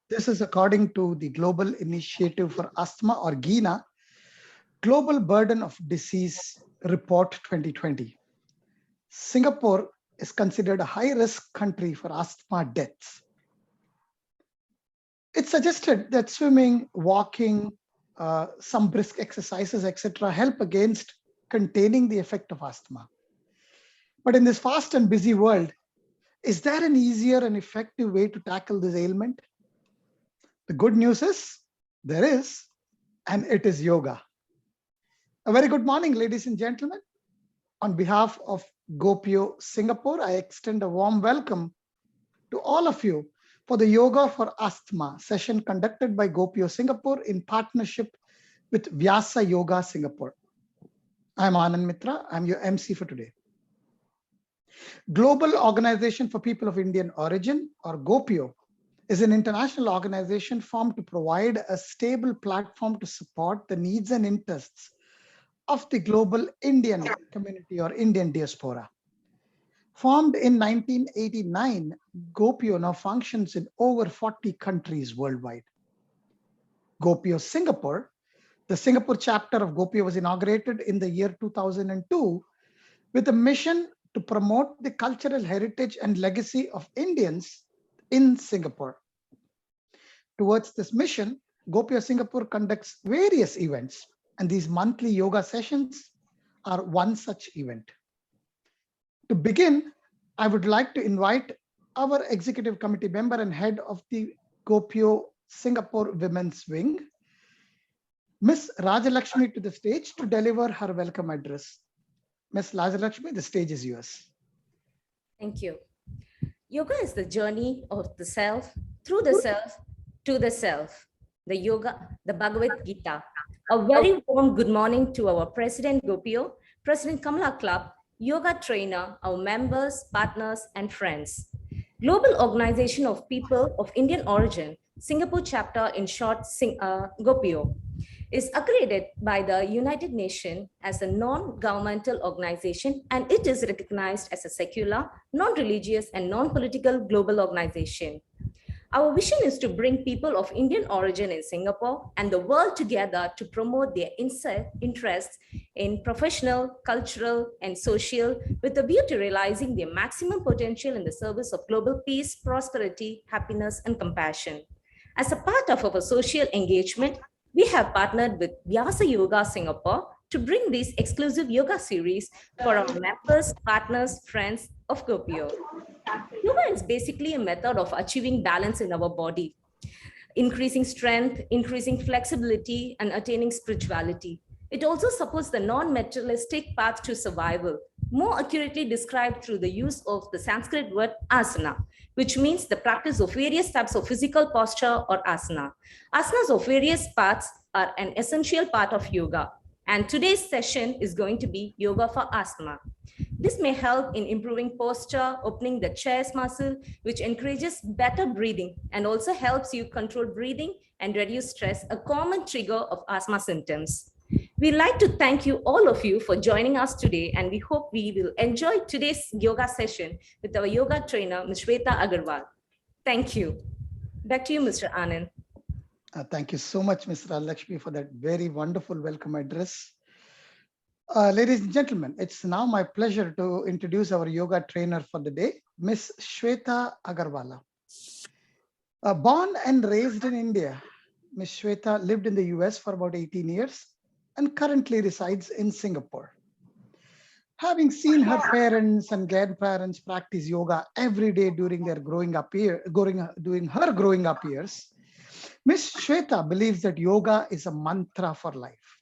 This is according to the Global Initiative for Asthma, or GINA, Global Burden of Disease Report 2020. Singapore is considered a high-risk country for asthma deaths. It's suggested that swimming, walking, some brisk exercises, etc., help against containing the effect of asthma. But in this fast and busy world, is there an easier and effective way to tackle this ailment? The good news is there is, and it is yoga. A very good morning, ladies and gentlemen. On behalf of GOPIO Singapore, I extend a warm welcome to all of you for the Yoga for Asthma session conducted by GOPIO Singapore in partnership with Vyasa Yoga Singapore. I'm Anand Mitra. I'm your MC for today. Global Organization for People of Indian Origin, or GOPIO, is an international organization formed to provide a stable platform to support the needs and interests of the global Indian community or Indian diaspora. Formed in 1989, GOPIO now functions in over 40 countries worldwide. GOPIO Singapore, the Singapore chapter of GOPIO, was inaugurated in the year 2002 with a mission to promote the cultural heritage and legacy of Indians in Singapore. Towards this mission, GOPIO Singapore conducts various events, and these monthly yoga sessions are one such event. To begin, I would like to invite our executive committee member and head of the GOPIO Singapore Women's Wing, Ms. Rajalakshmi, to the stage to deliver her welcome address. Ms. Rajalakshmi, the stage is yours. Thank you. Yoga is the journey of the self, through the self, to the self. The yoga, the Bhagavad Gita. A very warm good morning to our President GOPIO, President Kamala Club, yoga trainer, our members, partners, and friends. Global Organization of People of Indian Origin, Singapore chapter, in short, GOPIO, is accredited by the United Nations as a non-governmental organization, and it is recognized as a secular, non-religious, and non-political global organization. Our vision is to bring people of Indian origin in Singapore and the world together to promote their interests in professional, cultural, and social, with a view to realizing their maximum potential in the service of global peace, prosperity, happiness, and compassion. As a part of our social engagement, we have partnered with Vyasa Yoga Singapore to bring these exclusive yoga series for our members, partners, friends of GOPIO. Yoga is basically a method of achieving balance in our body, increasing strength, increasing flexibility, and attaining spirituality. It also supports the non-materialistic path to survival, more accurately described through the use of the Sanskrit word asana, which means the practice of various types of physical posture or asana. Asanas of various parts are an essential part of yoga, and today's session is going to be yoga for asthma. This may help in improving posture, opening the chest muscle, which encourages better breathing and also helps you control breathing and reduce stress, a common trigger of asthma symptoms. We'd like to thank you, all of you, for joining us today, and we hope we will enjoy today's yoga session with our yoga trainer, Ms. Sweta Agarwalla. Thank you. Back to you, Mr. Anand. Thank you so much, Ms. Rajalakshmi, for that very wonderful welcome address. Ladies and gentlemen, it's now my pleasure to introduce our yoga trainer for the day, Ms. Sweta Agarwalla. Born and raised in India, Ms. Sweta lived in the US for about 18 years and currently resides in Singapore. Having seen her parents and grandparents practice yoga every day during their growing up years, Ms. Sweta believes that yoga is a mantra for life.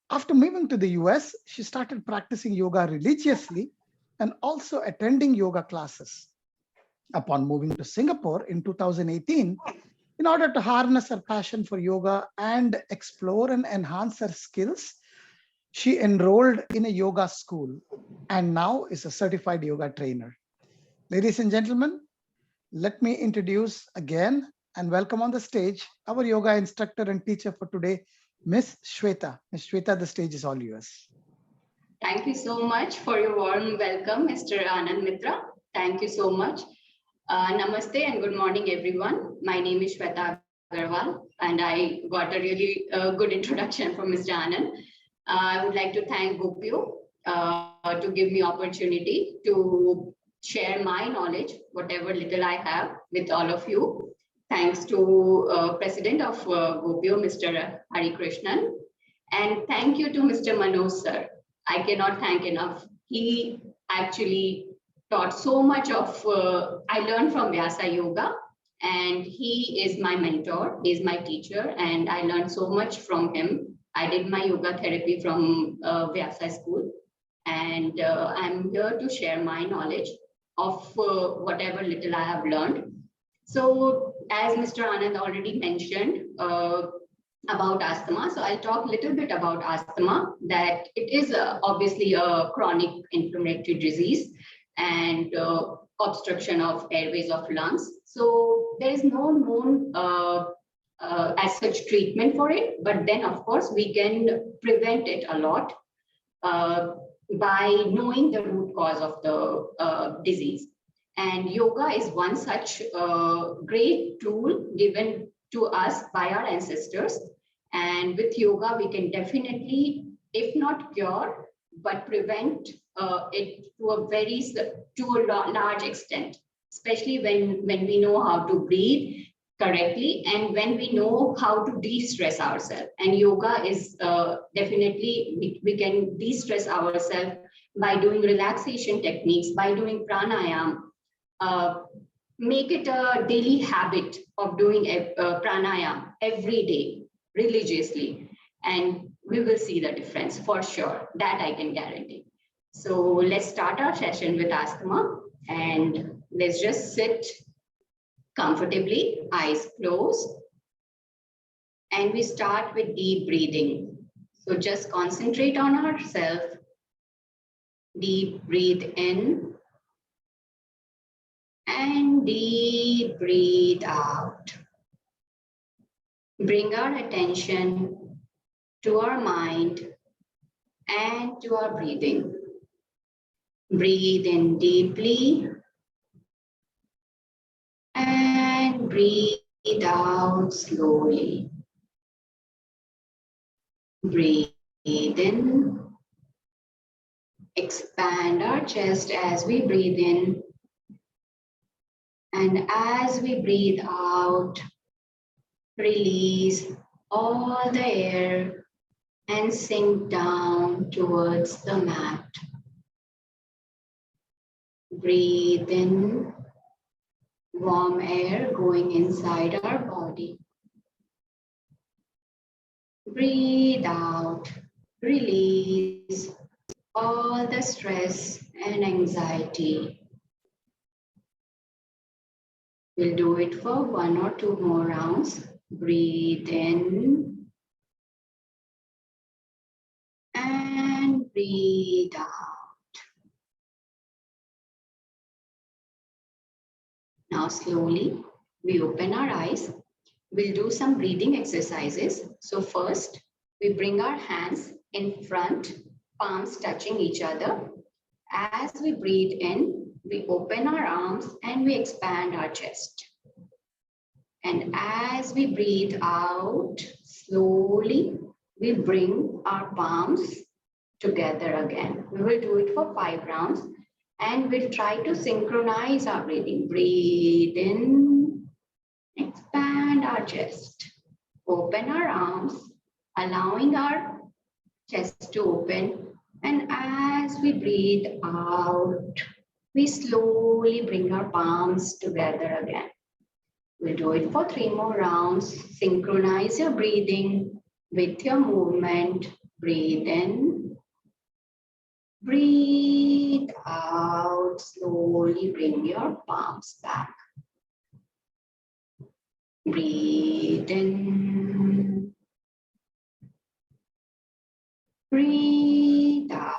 After moving to the US, she started practicing yoga religiously and also attending yoga classes. Upon moving to Singapore in 2018, in order to harness her passion for yoga and explore and enhance her skills, she enrolled in a yoga school and now is a certified yoga trainer. Ladies and gentlemen, let me introduce again and welcome on the stage our yoga instructor and teacher for today, Ms. Sweta. Ms. Sweta, the stage is all yours. Thank you so much for your warm welcome, Mr. Anand Mitra. Thank you so much. Namaste and good morning, everyone. My name is Sweta Agarwalla, and I got a really good introduction from Mr. Anand. I would like to thank GOPIO to give me opportunity to share my knowledge, whatever little I have, with all of you. Thanks to President of GOPIO, Mr. Hari Krishnan, and thank you to Mr. Manoj sir. I cannot thank enough. He actually taught so much of, I learned from Vyasa Yoga, and he is my mentor, he is my teacher, and I learned so much from him. I did my yoga therapy from Vyasa school, and I'm here to share my knowledge of whatever little I have learned. So as Mr. Anand already mentioned, about asthma. So I'll talk a little bit about asthma, that it is obviously a chronic inflammatory disease and obstruction of airways of lungs. So there is no known as such treatment for it, but then of course we can prevent it a lot by knowing the root cause of the disease. And yoga is one such great tool given to us by our ancestors. And with yoga, we can definitely, if not cure, but prevent it to a large extent, especially when we know how to breathe correctly and when we know how to de-stress ourselves. And yoga is definitely, we can de-stress ourselves by doing relaxation techniques, by doing pranayam. Make it a daily habit of doing pranayam every day religiously, and we will see the difference for sure. That I can guarantee. So let's start our session with asthma, and let's just sit comfortably, eyes closed, and we start with deep breathing. So just concentrate on ourselves. Deep breathe in and deep breathe out. Bring our attention to our mind and to our breathing. Breathe in deeply and breathe out slowly. Breathe in. Expand our chest as we breathe in. And as we breathe out, release all the air and sink down towards the mat. Breathe in, warm air going inside our body. Breathe out, release all the stress and anxiety. We'll do it for 1 or 2 more rounds. Breathe in and breathe out. Now slowly we open our eyes. We'll do some breathing exercises. So first we bring our hands in front, palms touching each other. As we breathe in, we open our arms and we expand our chest. And as we breathe out, slowly, we bring our palms together again. We will do it for 5 rounds and we'll try to synchronize our breathing. Breathe in, expand our chest, open our arms, allowing our chest to open. And as we breathe out, we slowly bring our palms together again. We'll do it for 3 more rounds. Synchronize your breathing with your movement. Breathe in. Breathe out. Slowly bring your palms back. Breathe in. Breathe out.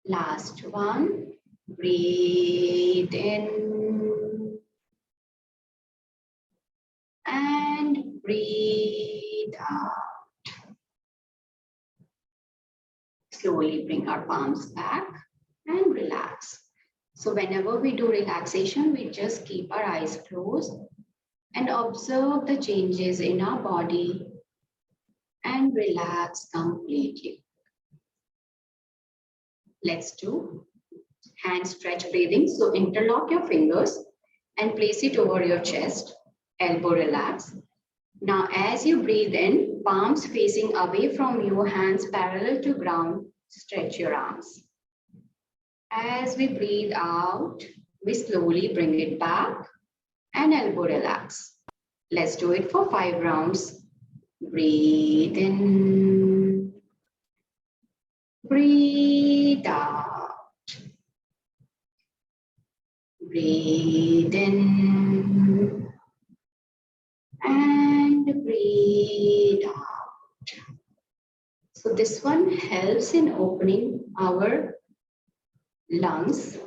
Last one. Breathe in and breathe out. Slowly bring our palms back and relax. So whenever we do relaxation, we just keep our eyes closed and observe the changes in our body and relax completely. Let's do hand stretch breathing. So interlock your fingers and place it over your chest, elbow relax. Now as you breathe in, palms facing away from you, hands parallel to ground, stretch your arms. As we breathe out, we slowly bring it back and elbow relax. Let's do it for 5 rounds. Breathe in, breathe out. Breathe in and breathe out. So this one helps in opening our lungs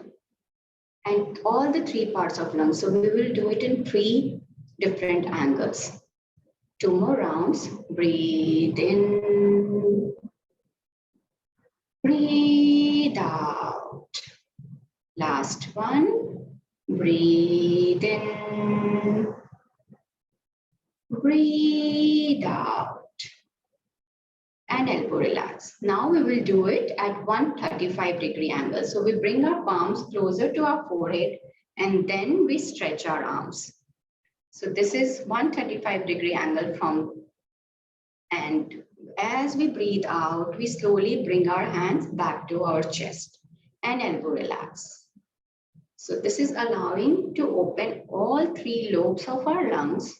and all the 3 parts of lungs. So we will do it in 3 different angles. 2 more rounds. Breathe in, breathe out. Last one. Breathe in, breathe out. And elbow relax. Now we will do it at 135-degree angle. So we bring our palms closer to our forehead and then we stretch our arms. So this is 135-degree angle from, and as we breathe out, we slowly bring our hands back to our chest and elbow relax. So this is allowing to open all 3 lobes of our lungs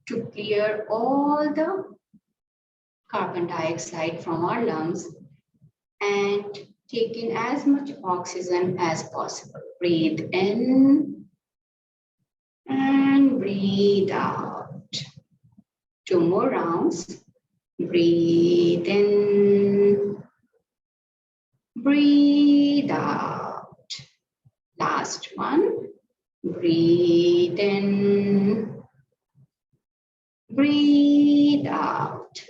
to clear all the carbon dioxide from our lungs and take in as much oxygen as possible. Breathe in and breathe out. 2 more rounds. Breathe in, breathe out. Last one. Breathe in, breathe out.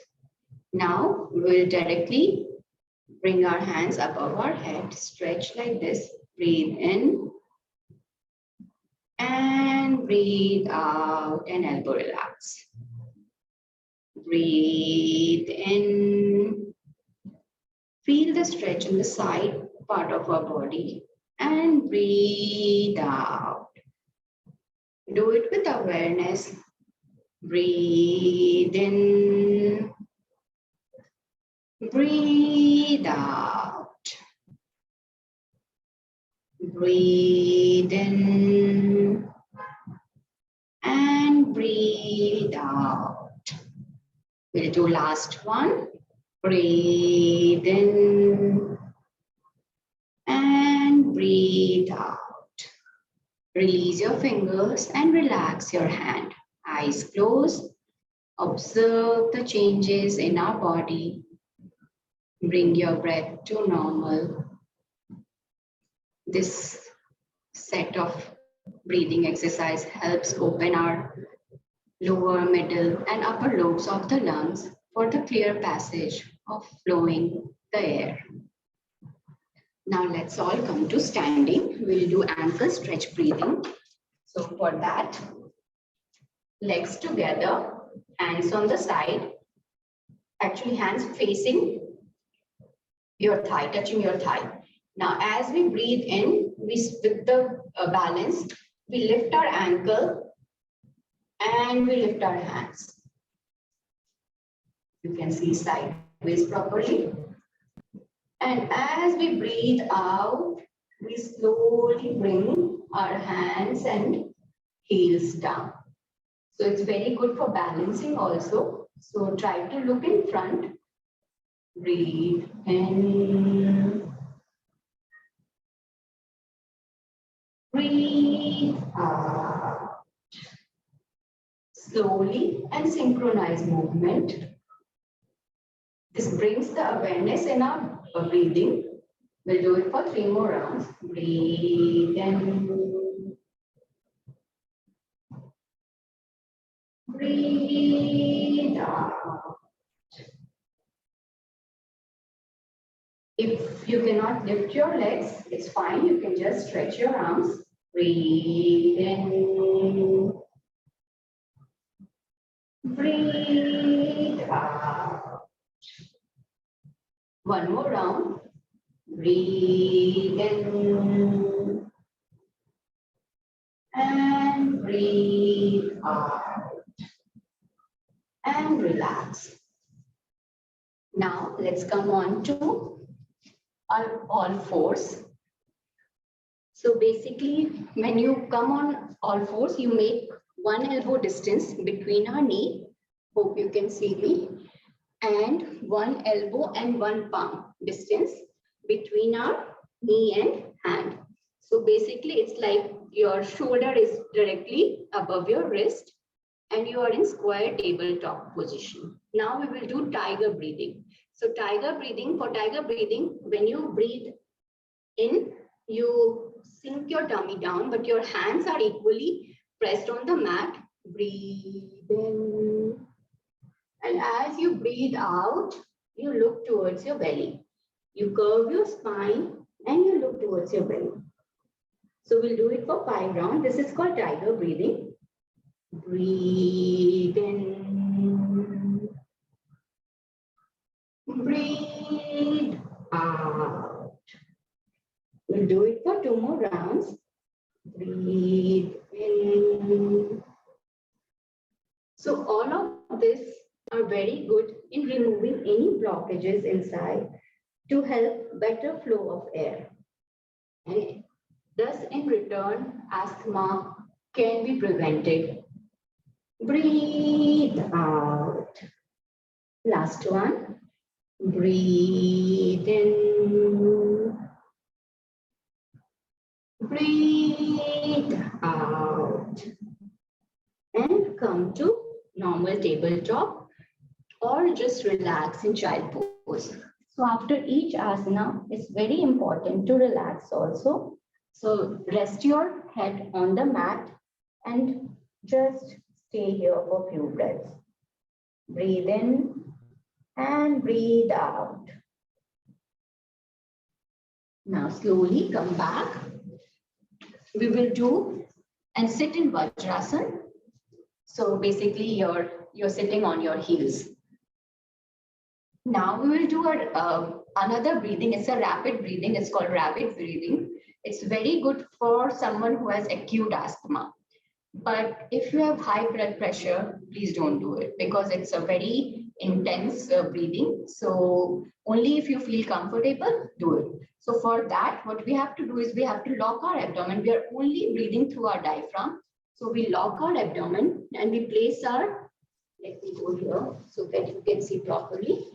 Now we'll directly bring our hands above our head, stretch like this. Breathe in and breathe out and elbow relax. Breathe in, feel the stretch in the side part of our body and breathe out. Do it with awareness. Breathe in, breathe out. Breathe in and breathe out. We'll do last one. Breathe in and breathe out. Release your fingers and relax your hand. Eyes closed. Observe the changes in our body. Bring your breath to normal. This set of breathing exercise helps open our lower, middle, and upper lobes of the lungs for the clear passage of flowing the air. Now let's all come to standing. We'll do ankle stretch breathing. So for that, legs together, hands on the side, actually hands facing your thigh, touching your thigh. Now as we breathe in, with the balance, we lift our ankle and we lift our hands. You can see sideways properly. And as we breathe out, we slowly bring our hands and heels down. So it's very good for balancing also. So try to look in front. Breathe in. Breathe out. Slowly and synchronized movement. This brings the awareness in our breathing. We'll do it for 3 more rounds. Breathe in. Breathe out. If you cannot lift your legs, it's fine. You can just stretch your arms. Breathe in. Breathe out. One more round. Breathe in. And breathe out. And relax. Now let's come on to our all fours. So basically, when you come on all fours, you make one elbow distance between our knee. Hope you can see me. And one elbow and one palm distance between our knee and hand. So basically, it's like your shoulder is directly above your wrist and you are in square tabletop position. Now we will do tiger breathing. So tiger breathing, for tiger breathing, when you breathe in, you sink your tummy down, but your hands are equally pressed on the mat. Breathe in. And as you breathe out, you look towards your belly. You curve your spine and you look towards your belly. So we'll do it for 5 rounds. This is called tiger breathing. Breathe in. Breathe out. We'll do it for 2 more rounds. Breathe in. So all of this are very good in removing any blockages inside to help better flow of air. And thus in return, asthma can be prevented. Breathe out. Last one. Breathe in. Breathe out. And come to normal tabletop or just relax in child pose. So after each asana, it's very important to relax also. So rest your head on the mat and just stay here for a few breaths. Breathe in and breathe out. Now slowly come back. We will do and sit in Vajrasana. So basically you're sitting on your heels. Now we will do another breathing. It's a rapid breathing. It's called rapid breathing. It's very good for someone who has acute asthma. But if you have high blood pressure, please don't do it because it's a very intense breathing. So only if you feel comfortable, do it. So for that, what we have to do is we have to lock our abdomen. We are only breathing through our diaphragm. So we lock our abdomen and we place our, let me go here so that you can see properly.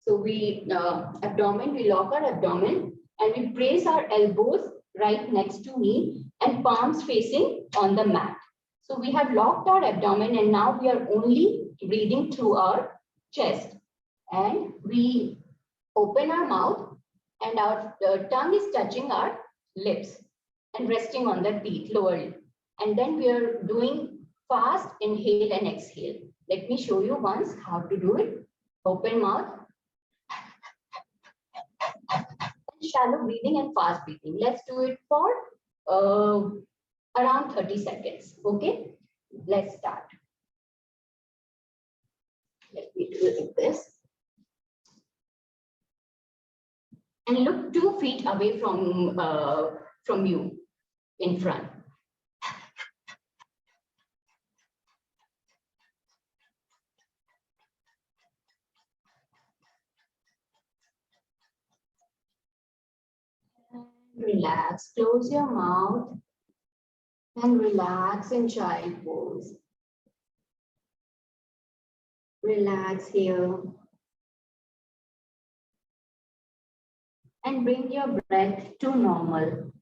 So we lock our abdomen and we place our elbows right next to knee and palms facing on the mat. So we have locked our abdomen and now we are only breathing through our chest. And we open our mouth and our tongue is touching our lips and resting on the teeth, lower lip. And then we are doing fast inhale and exhale. Let me show you once how to do it. Open mouth. Shallow breathing and fast breathing. Let's do it for around 30 seconds. Okay, let's start. Let me do it like this. And look 2 feet away from you in front. Relax, close your mouth and relax in child pose. Relax here. And bring your breath to normal.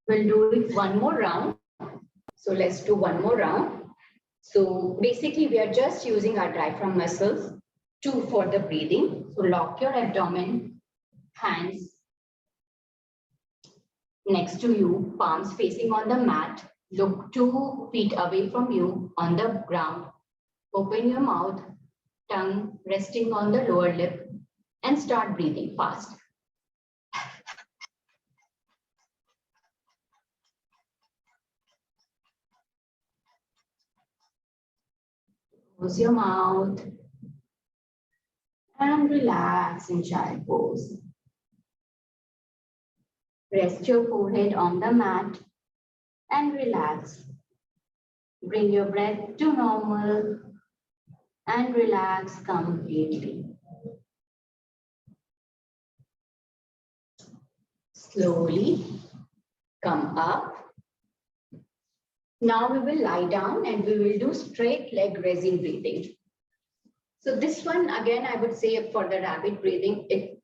We'll do it one more round. So let's do one more round. So basically we are just using our diaphragm muscles for the breathing. So lock your abdomen, hands next to you, palms facing on the mat. Look 2 feet away from you on the ground. Open your mouth, tongue resting on the lower lip, and start breathing fast. Close your mouth and relax in child pose. Rest your forehead on the mat and relax. Bring your breath to normal and relax completely. Slowly come up. Now we will lie down and we will do straight leg raising breathing. So this one, again, I would say for the rabbit breathing, it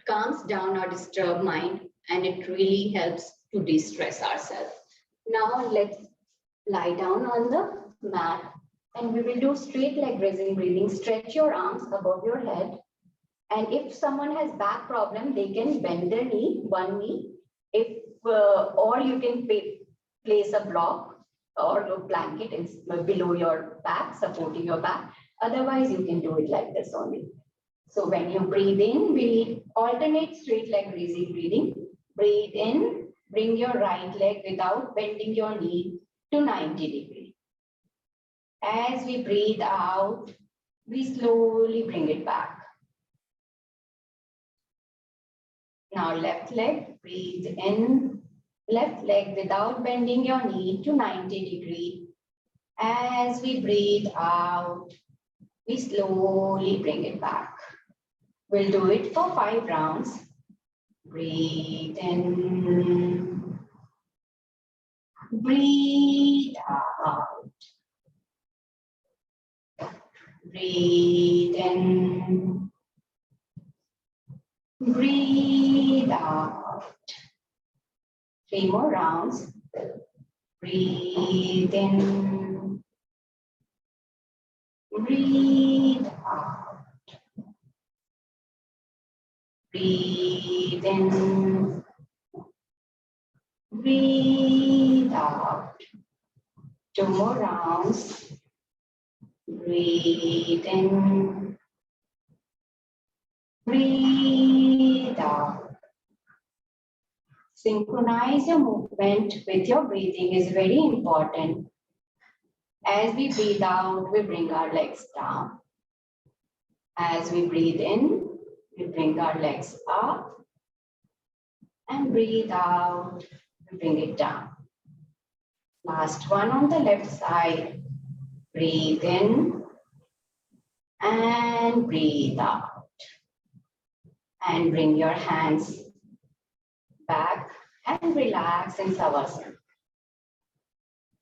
calms down our disturbed mind and it really helps to de-stress ourselves. Now let's lie down on the mat and we will do straight leg raising breathing. Stretch your arms above your head. And if someone has back problem, they can bend their knee, one knee, or you can place a block or a blanket below your back, supporting your back. Otherwise, you can do it like this only. So when you breathe in, we alternate straight leg raising breathing. Breathe in, bring your right leg without bending your knee to 90 degrees. As we breathe out, we slowly bring it back. Now left leg, breathe in, left leg without bending your knee to 90 degrees. As we breathe out, we slowly bring it back. We'll do it for 5 rounds. Breathe in, breathe out. Breathe in, breathe out. 3 more rounds. Breathe in, breathe out. Breathe in, breathe out. 2 more rounds. Breathe in, breathe out. Synchronize your movement with your breathing is very important. As we breathe out, we bring our legs down. As we breathe in, we bring our legs up. And breathe out, we bring it down. Last one on the left side. Breathe in and breathe out. And bring your hands back and relax in Savasana.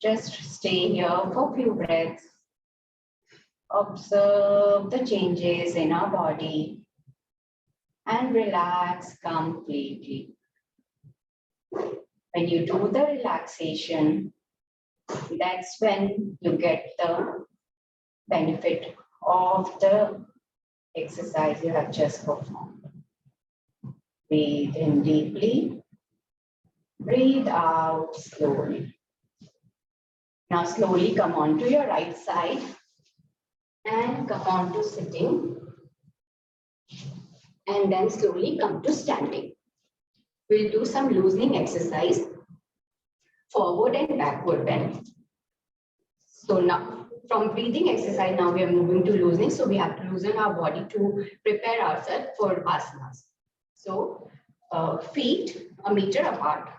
Just stay here for a few breaths. Observe the changes in our body and relax completely. When you do the relaxation, that's when you get the benefit of the exercise you have just performed. Breathe in deeply. Breathe out slowly. Now slowly come on to your right side and come on to sitting. And then slowly come to standing. We'll do some loosening exercise, forward and backward bend. So now from breathing exercise, now we are moving to loosening. So we have to loosen our body to prepare ourselves for asanas. So feet a meter apart.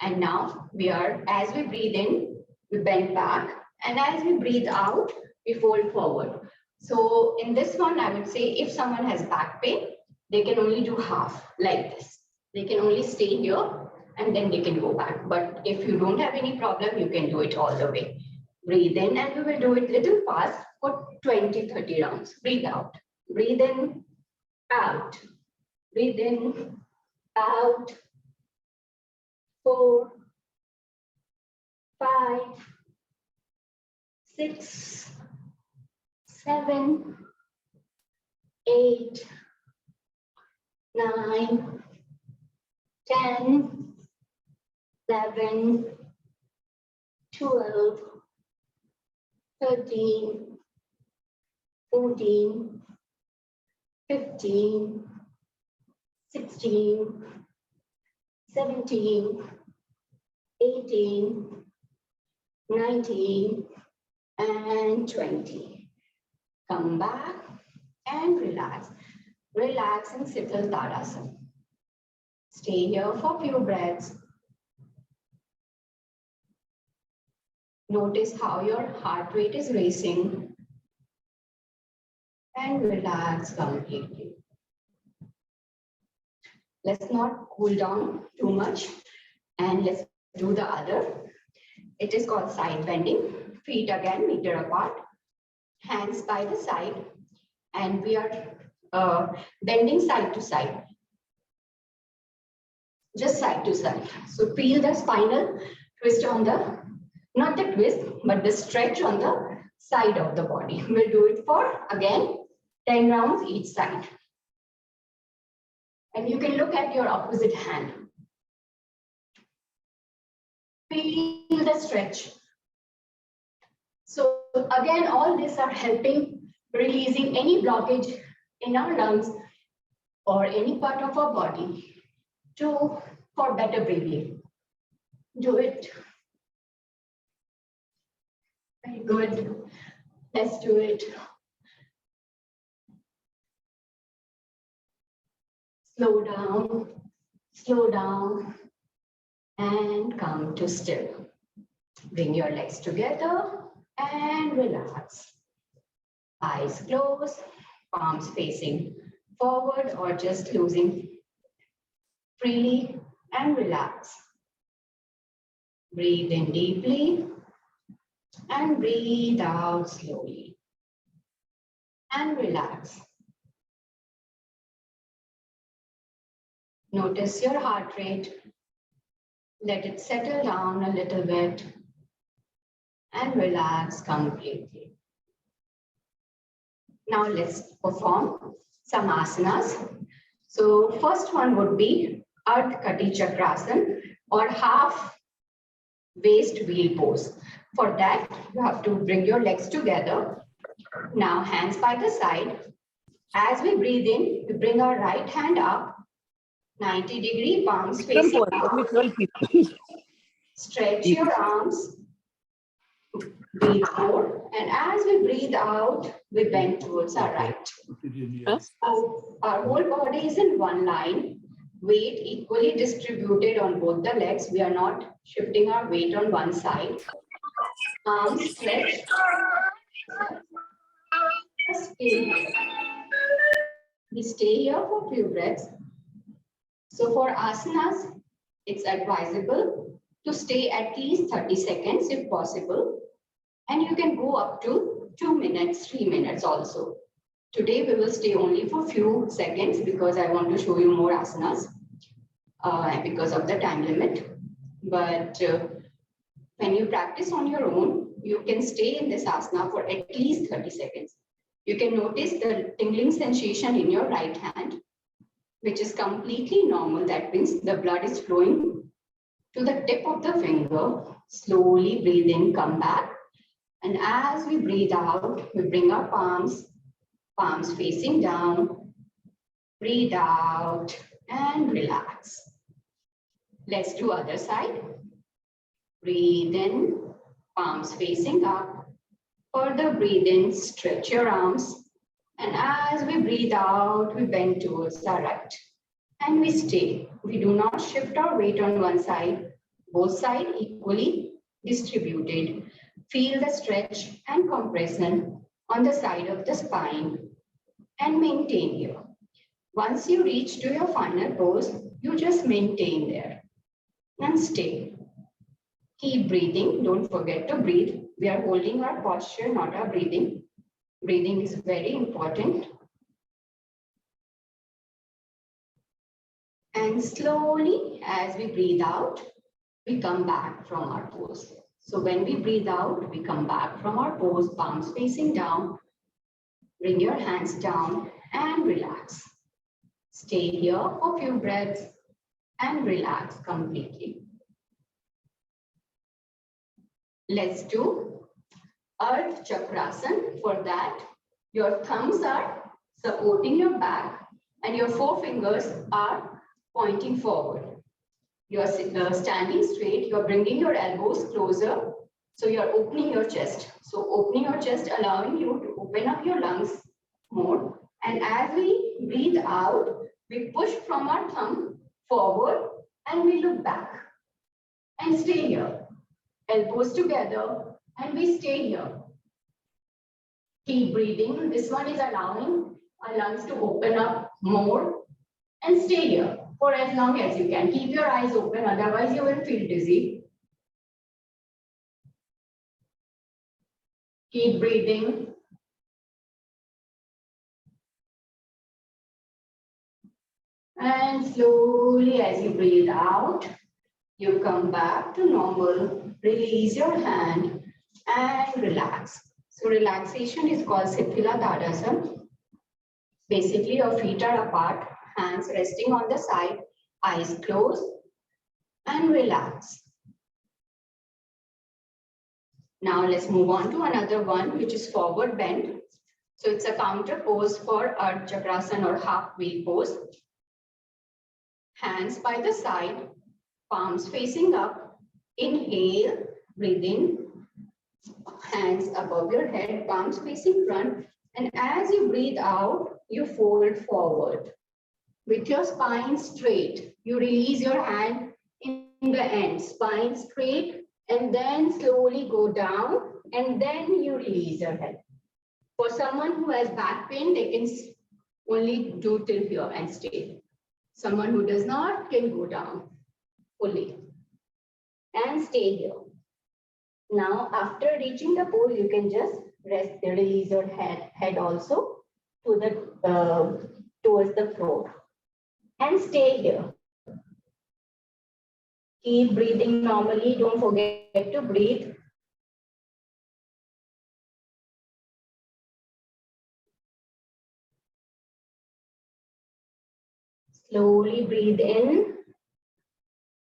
And now we are, as we breathe in, we bend back. And as we breathe out, we fold forward. So in this one, I would say if someone has back pain, they can only do half like this. They can only stay here and then they can go back. But if you don't have any problem, you can do it all the way. Breathe in and we will do it little fast for 20-30 rounds. Breathe out. Breathe in, out. Breathe in, out. 4, 5, 6, 7, 8, 9, 10, 11, 12, 13, 14, 15, 16, 17, 18, 19, and 20. Come back and relax. Relax and settle Tadasana. Stay here for a few breaths. Notice how your heart rate is racing. And relax completely. Let's not cool down too much. And let's do the other. It is called side bending. Feet again, meter apart. Hands by the side. And we are bending side to side. Just side to side. So feel the spinal twist on the, not the twist, but the stretch on the side of the body. We'll do it for, again, 10 rounds each side. And you can look at your opposite hand. Feel the stretch. So again, all these are helping releasing any blockage in our lungs or any part of our body for better breathing. Do it. Very good. Let's do it. Slow down, and come to still. Bring your legs together and relax. Eyes closed, palms facing forward or just losing freely and relax. Breathe in deeply and breathe out slowly and relax. Notice your heart rate. Let it settle down a little bit and relax completely. Now let's perform some asanas. So first one would be Ardha Kati Chakrasana or half waist wheel pose. For that, you have to bring your legs together. Now hands by the side. As we breathe in, we bring our right hand up, 90-degree palms facing up. Stretch your arms. Breathe out. And as we breathe out, we bend towards our right. So our whole body is in one line. Weight equally distributed on both the legs. We are not shifting our weight on one side. Arms stretched. We stay here for a few breaths. So for asanas, it's advisable to stay at least 30 seconds if possible. And you can go up to 2 minutes, 3 minutes also. Today we will stay only for a few seconds because I want to show you more asanas because of the time limit. But when you practice on your own, you can stay in this asana for at least 30 seconds. You can notice the tingling sensation in your right hand, which is completely normal. That means the blood is flowing to the tip of the finger. Slowly breathe in, come back. And as we breathe out, we bring our palms facing down. Breathe out and relax. Let's do other side. Breathe in, palms facing up. Further breathe in, stretch your arms. And as we breathe out, we bend towards our right. And we stay. We do not shift our weight on one side. Both sides equally distributed. Feel the stretch and compression on the side of the spine and maintain here. Once you reach to your final pose, you just maintain there and stay. Keep breathing. Don't forget to breathe. We are holding our posture, not our breathing. Breathing is very important. And slowly, as we breathe out, we come back from our pose. So when we breathe out, we come back from our pose, palms facing down. Bring your hands down and relax. Stay here for a few breaths and relax completely. Let's do Ardha Chakrasana. For that, Your thumbs are supporting your back and your forefingers are pointing forward. You're standing straight, you're bringing your elbows closer. So you're opening your chest. So opening your chest, allowing you to open up your lungs more. And as we breathe out, we push from our thumb forward and we look back and stay here. Elbows together and we stay here. Keep breathing. This one is allowing our lungs to open up more and stay here for as long as you can. Keep your eyes open, otherwise you will feel dizzy. Keep breathing. And slowly as you breathe out, you come back to normal. Release your hand and relax. So relaxation is called Sithila Tadasana. Basically, your feet are apart, hands resting on the side, eyes closed, and relax. Now let's move on to another one, which is forward bend. So it's a counter pose for Ardha Chakrasana or half wheel pose. Hands by the side, palms facing up. Inhale, breathe in. Hands above your head, palms facing front. And as you breathe out, you fold forward. With your spine straight, you release your hand in the end, spine straight, and then slowly go down, and then you release your head. For someone who has back pain, they can only do till here and stay. Someone who does not can go down fully and stay here. Now, after reaching the pose, you can just rest, release your head also to the towards the floor and stay here. Keep breathing normally. Don't forget to breathe. Slowly breathe in.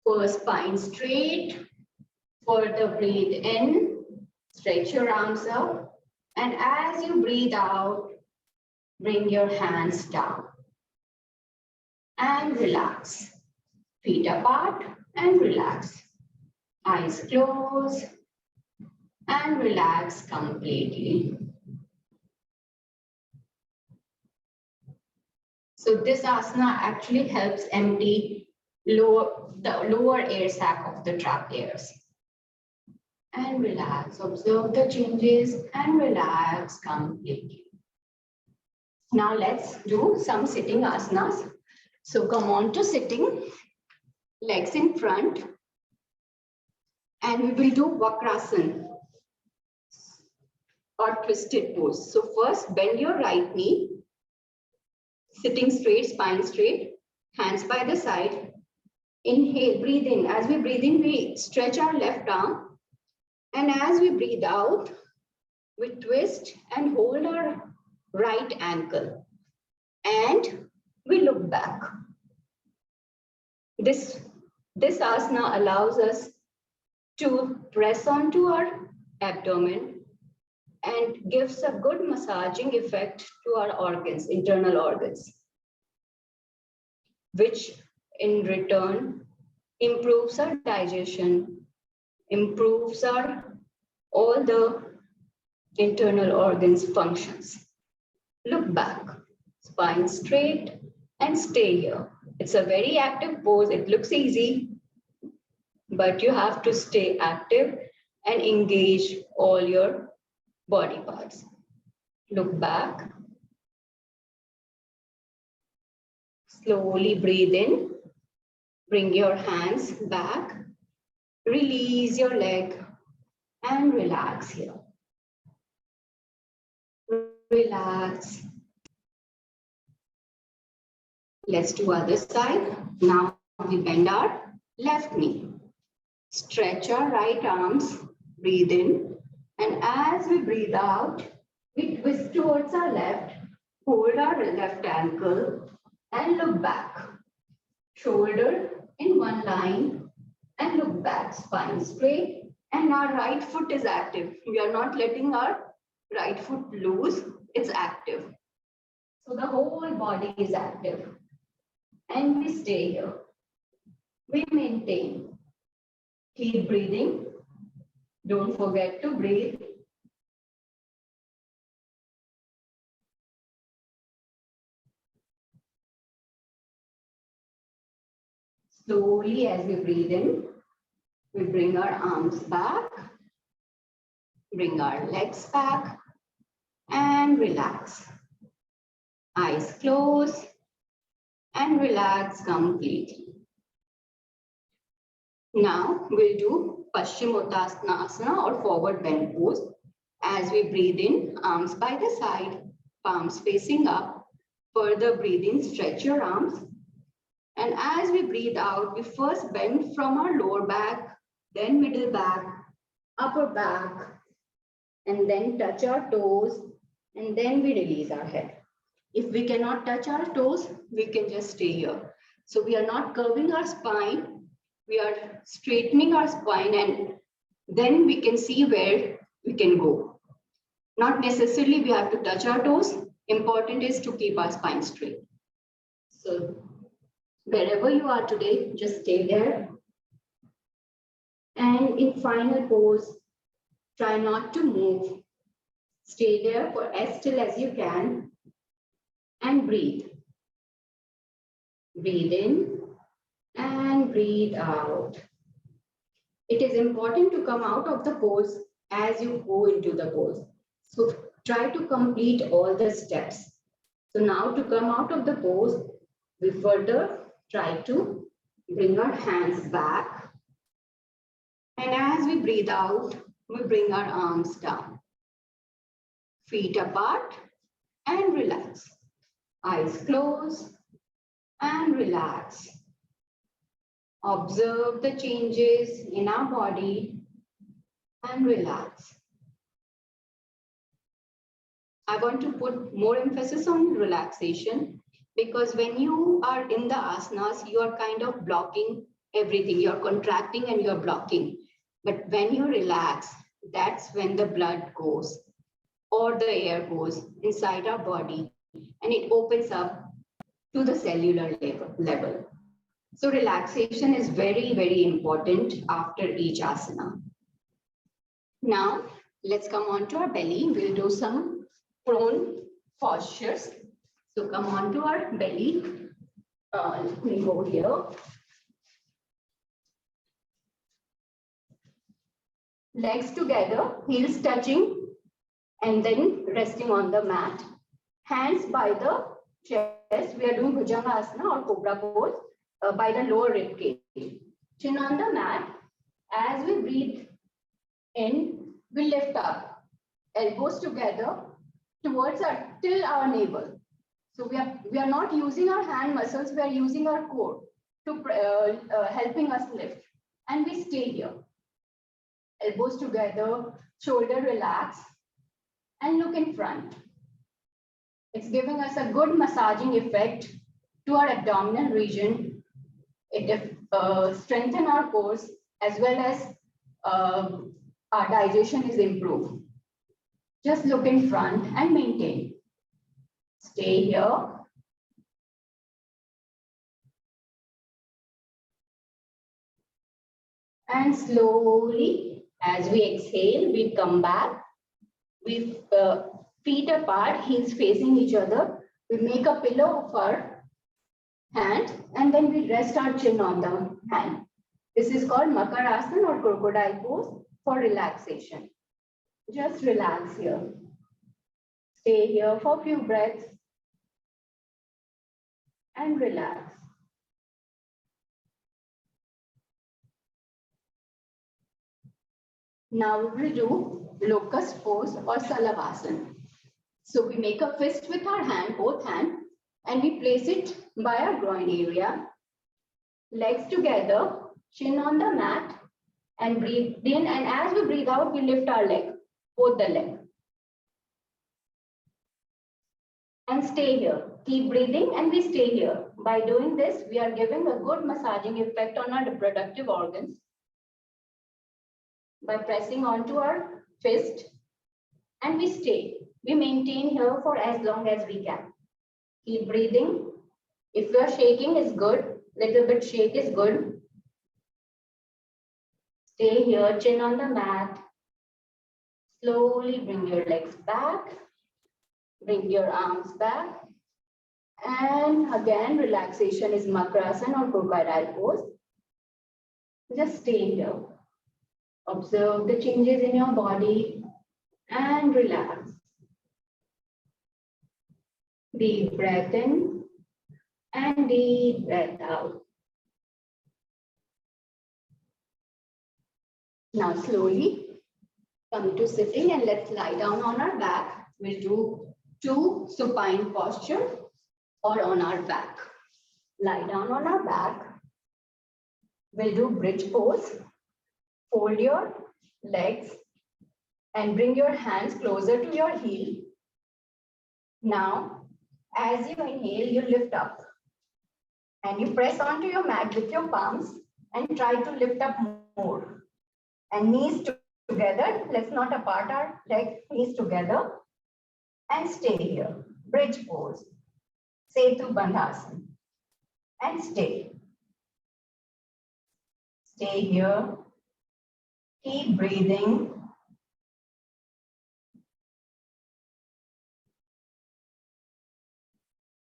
First, spine straight. Further breathe in. Stretch your arms up. And as you breathe out, bring your hands down. And relax. Feet apart and relax. Eyes closed and relax completely. So this asana actually helps empty the lower air sac of the trapeze. And relax. Observe the changes and relax completely. Now let's do some sitting asanas. So come on to sitting, legs in front. And we will do Vakrasana or twisted pose. So first bend your right knee. Sitting straight, spine straight, hands by the side. Inhale, breathe in. As we breathe in, we stretch our left arm. And as we breathe out, we twist and hold our right ankle. And we look back. This asana allows us to press onto our abdomen and gives a good massaging effect to our organs, internal organs, which in return improves our digestion, improves all the internal organs functions. Look back, spine straight and stay here. It's a very active pose. It looks easy, but you have to stay active and engage all your body parts. Look back. Slowly breathe in. Bring your hands back. Release your leg and relax here. Relax. Let's do other side. Now we bend our left knee. Stretch our right arms. Breathe in. And as we breathe out, we twist towards our left, hold our left ankle and look back. Shoulder in one line and look back, spine straight. And our right foot is active. We are not letting our right foot loose, it's active. So the whole body is active. And we stay here. We maintain. Keep breathing. Don't forget to breathe. Slowly as we breathe in, we bring our arms back, bring our legs back, and relax. Eyes closed and relax completely. Now we'll do Paschimottanasana or forward bend pose. As we breathe in, arms by the side, palms facing up. Further breathe in, stretch your arms. And as we breathe out, we first bend from our lower back, then middle back, upper back, and then touch our toes, and then we release our head. If we cannot touch our toes, we can just stay here. So we are not curving our spine, we are straightening our spine, and then we can see where we can go. Not necessarily we have to touch our toes. Important is to keep our spine straight. So wherever you are today, just stay there. And in final pose, try not to move. Stay there for as still as you can and breathe. Breathe in and breathe out. It is important to come out of the pose as you go into the pose. So try to complete all the steps. So now to come out of the pose, we further try to bring our hands back. And as we breathe out, we bring our arms down. Feet apart and relax. Eyes closed and relax. Observe the changes in our body and relax. I want to put more emphasis on relaxation because when you are in the asanas, you are kind of blocking everything. You're contracting and you're blocking. But when you relax, that's when the blood goes or the air goes inside our body and it opens up to the cellular level. So relaxation is very, very important after each asana. Now, let's come on to our belly. We'll do some prone postures. So come on to our belly. Let me go here. Legs together, heels touching, and then resting on the mat. Hands by the chest. We are doing Bhujangasana or Cobra pose by the lower rib cage. Chin on the mat. As we breathe in, we lift up. Elbows together towards till our navel. So we are not using our hand muscles. We are using our core to helping us lift. And we stay here. Elbows together, shoulder relax, and look in front. It's giving us a good massaging effect to our abdominal region. It strengthens our cores as well as our digestion is improved. Just look in front and maintain. Stay here. And slowly, as we exhale, we come back. We feet apart, heels facing each other. We make a pillow of our hand and then we rest our chin on the hand. This is called Makarasana or crocodile pose for relaxation. Just relax here. Stay here for a few breaths and relax. Now we will do locust pose or Salavasana. So we make a fist with our hand, both hands, and we place it by our groin area. Legs together, chin on the mat, and breathe in. And as we breathe out, we lift our leg, both the leg. And stay here. Keep breathing and we stay here. By doing this, we are giving a good massaging effect on our reproductive organs by pressing onto our fist and we stay. We maintain here for as long as we can. Keep breathing. If you're shaking is good, little bit shake is good. Stay here, chin on the mat. Slowly bring your legs back. Bring your arms back. And again, relaxation is Makrasana or crocodile pose. Just stay here. Observe the changes in your body and relax. Deep breath in and deep breath out. Now slowly come to sitting and let's lie down on our back. We'll do 2 supine posture or on our back. Lie down on our back. We'll do bridge pose. Fold your legs and bring your hands closer to your heel. Now, as you inhale, you lift up and you press onto your mat with your palms and try to lift up more. And knees together, let's not apart our legs, knees together and stay here. Bridge pose, Setu Bandhasana and stay. Stay here, keep breathing.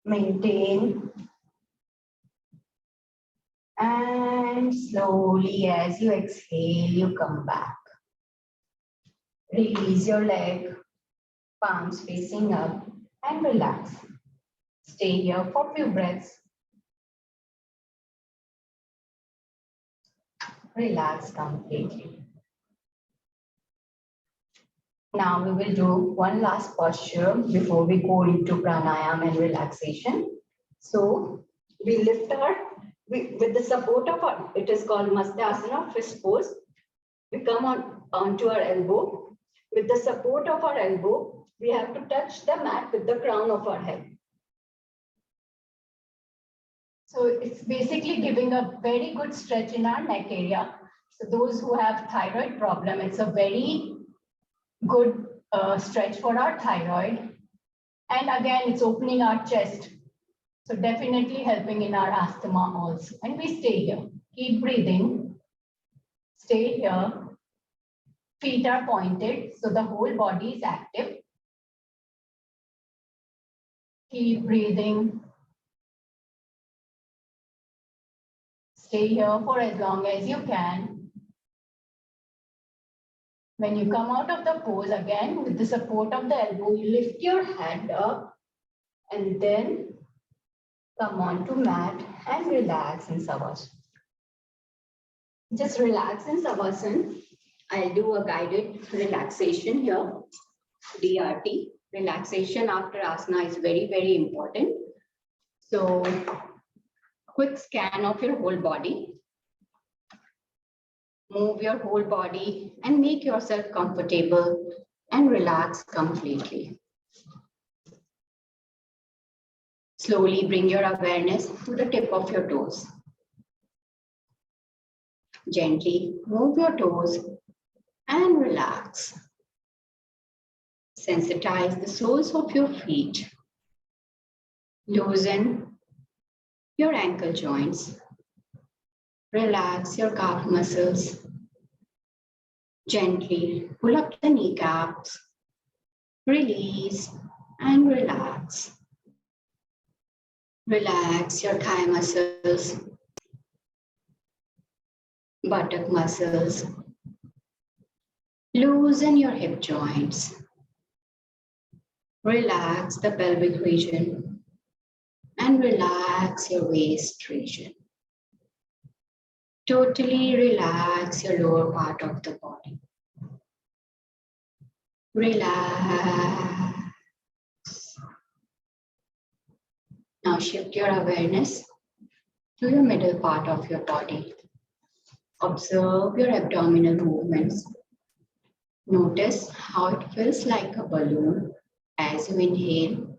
Maintain. And slowly as you exhale, you come back. Release your leg, palms facing up and relax. Stay here for a few breaths. Relax completely. Now we will do one last posture before we go into pranayama and relaxation. So we lift our, with the support of our, it is called Mastasana, fist pose. We come onto our elbow. With the support of our elbow, we have to touch the mat with the crown of our head. So it's basically giving a very good stretch in our neck area. So those who have thyroid problem, it's a very good stretch for our thyroid. And again, it's opening our chest. So definitely helping in our asthma also. And we stay here. Keep breathing. Stay here. Feet are pointed, so the whole body is active. Keep breathing. Stay here for as long as you can. When you come out of the pose, again, with the support of the elbow, you lift your hand up and then come onto mat and relax in Savasana. Just relax in Savasana. I'll do a guided relaxation here. DRT, relaxation after asana is very, very important. So, quick scan of your whole body. Move your whole body and make yourself comfortable and relax completely. Slowly bring your awareness to the tip of your toes. Gently move your toes and relax. Sensitize the soles of your feet. Loosen your ankle joints. Relax your calf muscles. Gently pull up the kneecaps. Release and relax. Relax your thigh muscles, buttock muscles. Loosen your hip joints. Relax the pelvic region and relax your waist region. Totally relax your lower part of the body. Relax. Now shift your awareness to the middle part of your body. Observe your abdominal movements. Notice how it feels like a balloon as you inhale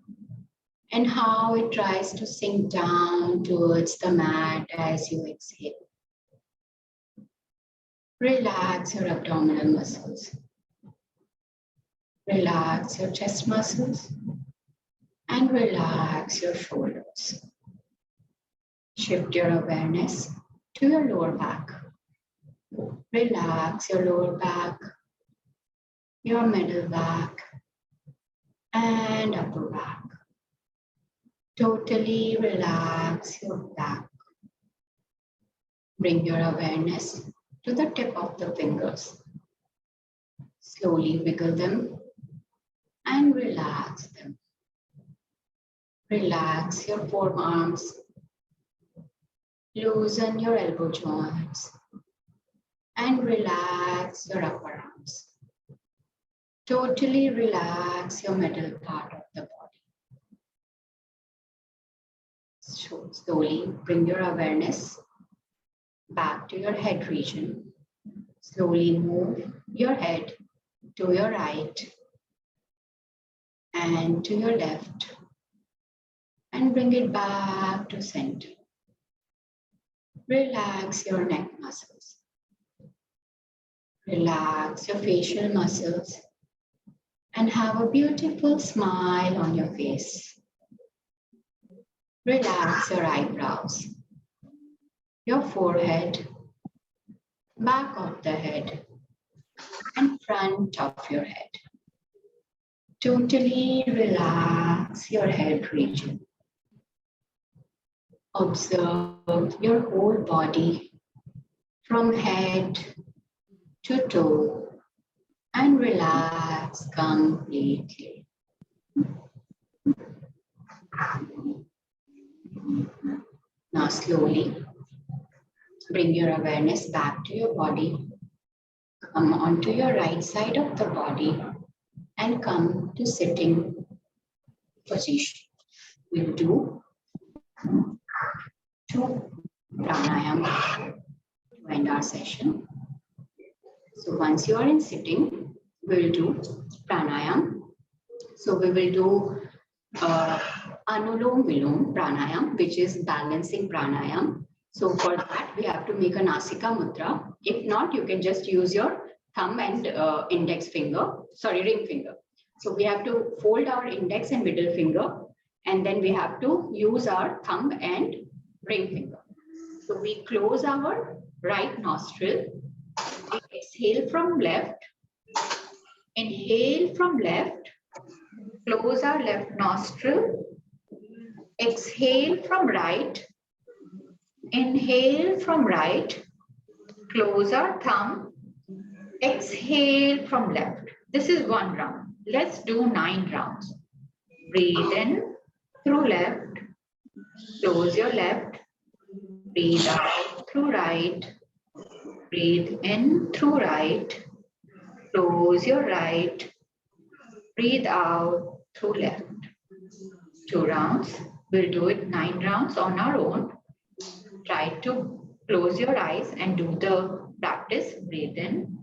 and how it tries to sink down towards the mat as you exhale. Relax your abdominal muscles. Relax your chest muscles and relax your shoulders. Shift your awareness to your lower back. Relax your lower back, your middle back, and upper back. Totally relax your back. Bring your awareness to the tip of the fingers. Slowly wiggle them and relax them. Relax your forearms. Loosen your elbow joints and relax your upper arms. Totally relax your middle part of the body. So slowly bring your awareness back to your head region. Slowly move your head to your right and to your left and bring it back to center. Relax your neck muscles. Relax your facial muscles and have a beautiful smile on your face. Relax your eyebrows, your forehead, back of the head, and front of your head. Totally relax your head region. Observe your whole body from head to toe and relax completely. Now slowly bring your awareness back to your body. Come onto your right side of the body and come to sitting position. We'll do 2 pranayama to end our session. So once you are in sitting, we'll do pranayam. So we will do Anulom Vilom pranayam, which is balancing pranayam. So for that, we have to make a Nasika mudra. If not, you can just use your thumb and ring finger. So we have to fold our index and middle finger, and then we have to use our thumb and ring finger. So we close our right nostril, we exhale from left, inhale from left, close our left nostril, exhale from right, inhale from right, close our thumb, exhale from left. This is 1 round. Let's do 9 rounds. Breathe in through left, close your left, breathe out through right, breathe in through right, close your right, breathe out through left. 2 rounds. We'll do it 9 rounds on our own. Try to close your eyes and do the practice. Breathe in,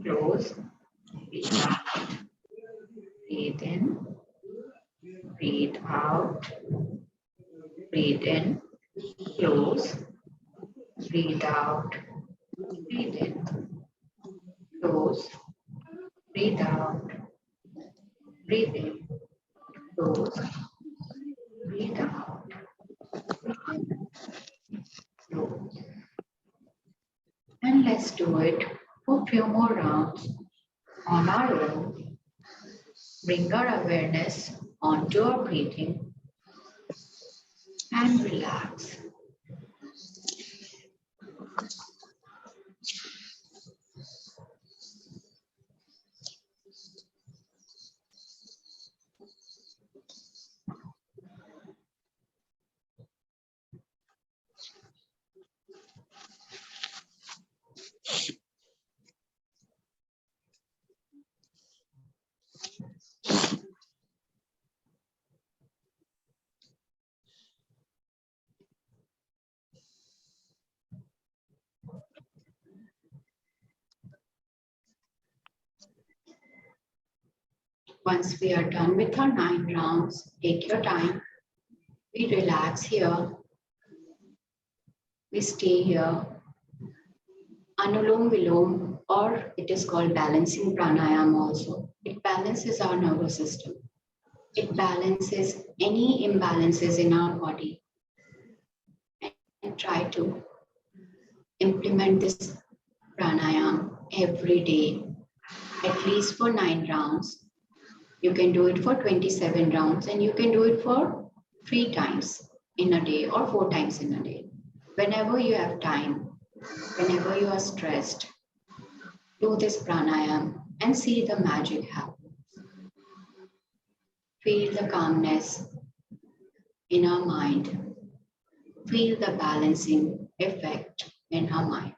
close, breathe out, breathe in, breathe out, breathe in, close, breathe out, breathe in, close, breathe out, breathe in, close, breathe out, breathe in, close. And let's do it for a few more rounds on our own. Bring our awareness onto our breathing and relax. Once we are done with our 9 rounds, take your time. We relax here. We stay here Anulom Vilom, or it is called balancing pranayama also. It balances our nervous system. It balances any imbalances in our body. And try to implement this pranayama every day, at least for 9 rounds. You can do it for 27 rounds, and you can do it for 3 times in a day or 4 times in a day. Whenever you have time, whenever you are stressed, do this pranayama and see the magic happen. Feel the calmness in our mind. Feel the balancing effect in our mind.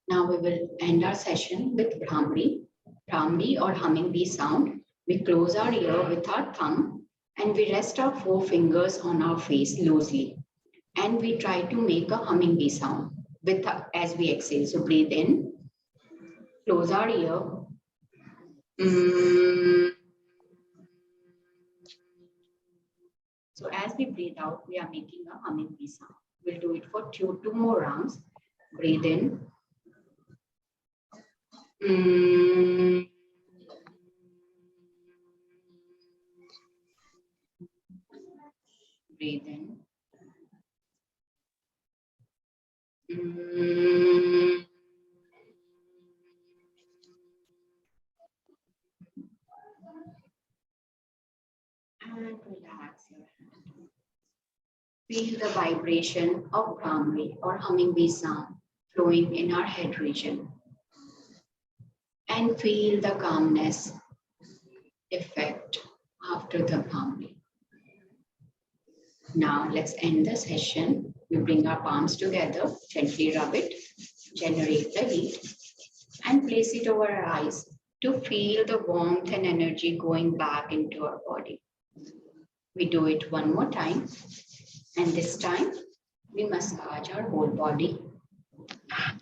Now we will end our session with Brahmari or humming bee sound. We close our ear with our thumb and we rest our 4 fingers on our face loosely. And we try to make a humming bee sound as we exhale. So breathe in, close our ear. So as we breathe out, we are making a humming bee sound. We'll do it for two more rounds. Breathe in. Breathe in. And relax your hand. Feel the vibration of Brahmari or humming bee sound flowing in our head region. And feel the calmness effect after the Brahmari. Now let's end the session. We bring our palms together, gently rub it, generate the heat, and place it over our eyes to feel the warmth and energy going back into our body. We do it one more time, and this time we massage our whole body.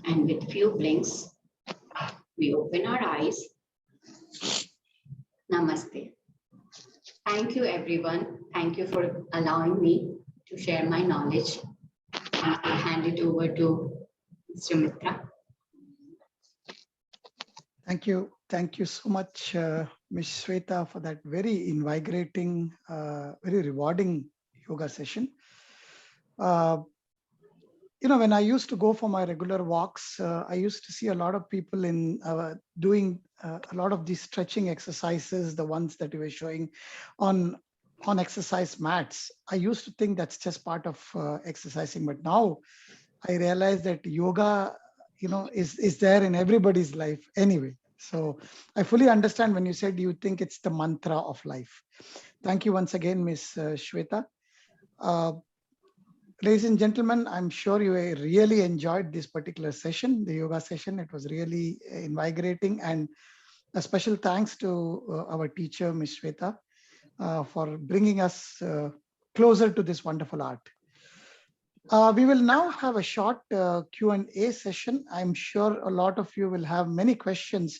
And with few blinks, we open our eyes. Namaste. Thank you, everyone. Thank you for allowing me to share my knowledge. And I'll hand it over to Mr. Mitra. Thank you. Thank you so much, Ms. Sweta, for that very invigorating, very rewarding yoga session. When I used to go for my regular walks, I used to see a lot of people doing a lot of these stretching exercises, the ones that you were showing on exercise mats. I used to think that's just part of exercising, but now I realize that yoga, is there in everybody's life anyway. So I fully understand when you said you think it's the mantra of life. Thank you once again, Ms. Sweta. Ladies and gentlemen, I'm sure you really enjoyed this particular session, the yoga session. It was really invigorating, and a special thanks to our teacher, Ms. Sweta, for bringing us closer to this wonderful art. We will now have a short Q&A session. I'm sure a lot of you will have many questions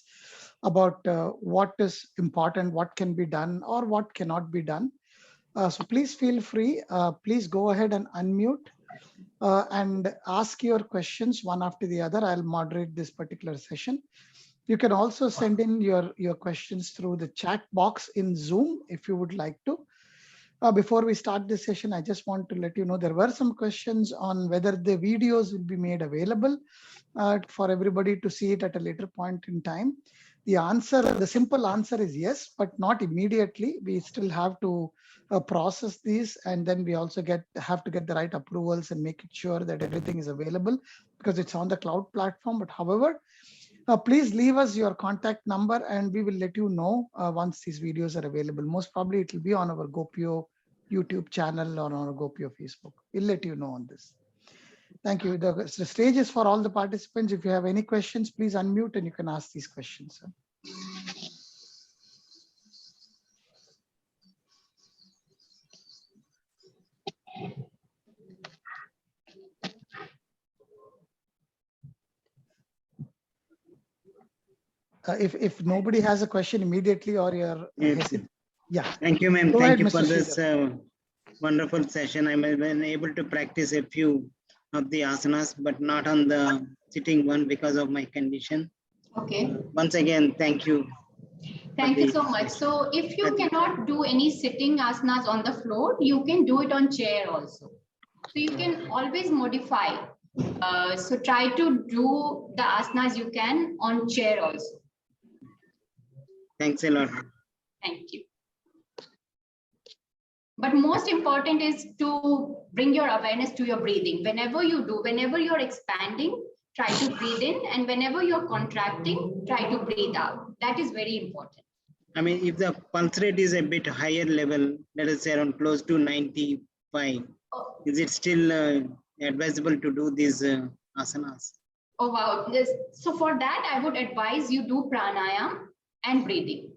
about what is important, what can be done, or what cannot be done. So please feel free. Please go ahead and unmute and ask your questions one after the other. I'll moderate this particular session. You can also send in your questions through the chat box in Zoom if you would like to. Before we start this session, I just want to let you know there were some questions on whether the videos will be made available for everybody to see it at a later point in time. The simple answer is yes, but not immediately. We still have to process these, and then we also have to get the right approvals and make it sure that everything is available because it's on the cloud platform. But however, please leave us your contact number and we will let you know once these videos are available. Most probably it will be on our GOPIO YouTube channel or on our GOPIO Facebook. We'll let you know on this. Thank you. The stage is for all the participants. If you have any questions, please unmute and you can ask these questions. If nobody has a question immediately or you're yeah. Thank you, ma'am. Go Thank ahead, you Mr. for this Sridhar. wonderful session. I've been able to practice a few of the asanas, but not on the sitting one because of my condition. Okay. Once again, thank you. Thank you so much. So if you cannot do any sitting asanas on the floor, you can do it on chair also. So you can always modify. So try to do the asanas you can on chair also. Thanks a lot. Thank you. But most important is to bring your awareness to your breathing. Whenever you're expanding, try to breathe in, and whenever you're contracting, try to breathe out. That is very important. I mean, if the pulse rate is a bit higher level, let us say around close to 95, is it still advisable to do these asanas? Oh, wow. Yes. So for that, I would advise you do pranayam and breathing.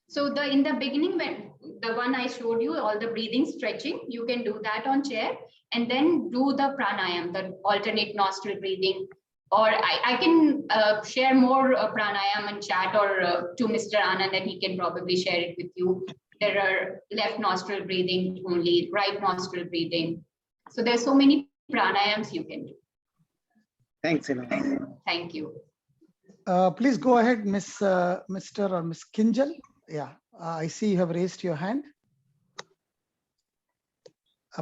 So in the beginning, when the one I showed you, all the breathing stretching, you can do that on chair and then do the pranayam, the alternate nostril breathing. Or I can share more pranayam and chat or to Mr. Anand, and he can probably share it with you. There are left nostril breathing only, right nostril breathing. So there's so many pranayams you can do. Thanks a lot. Thank you. Please go ahead, Mr. or Miss Kinjal. Yeah, I see you have raised your hand.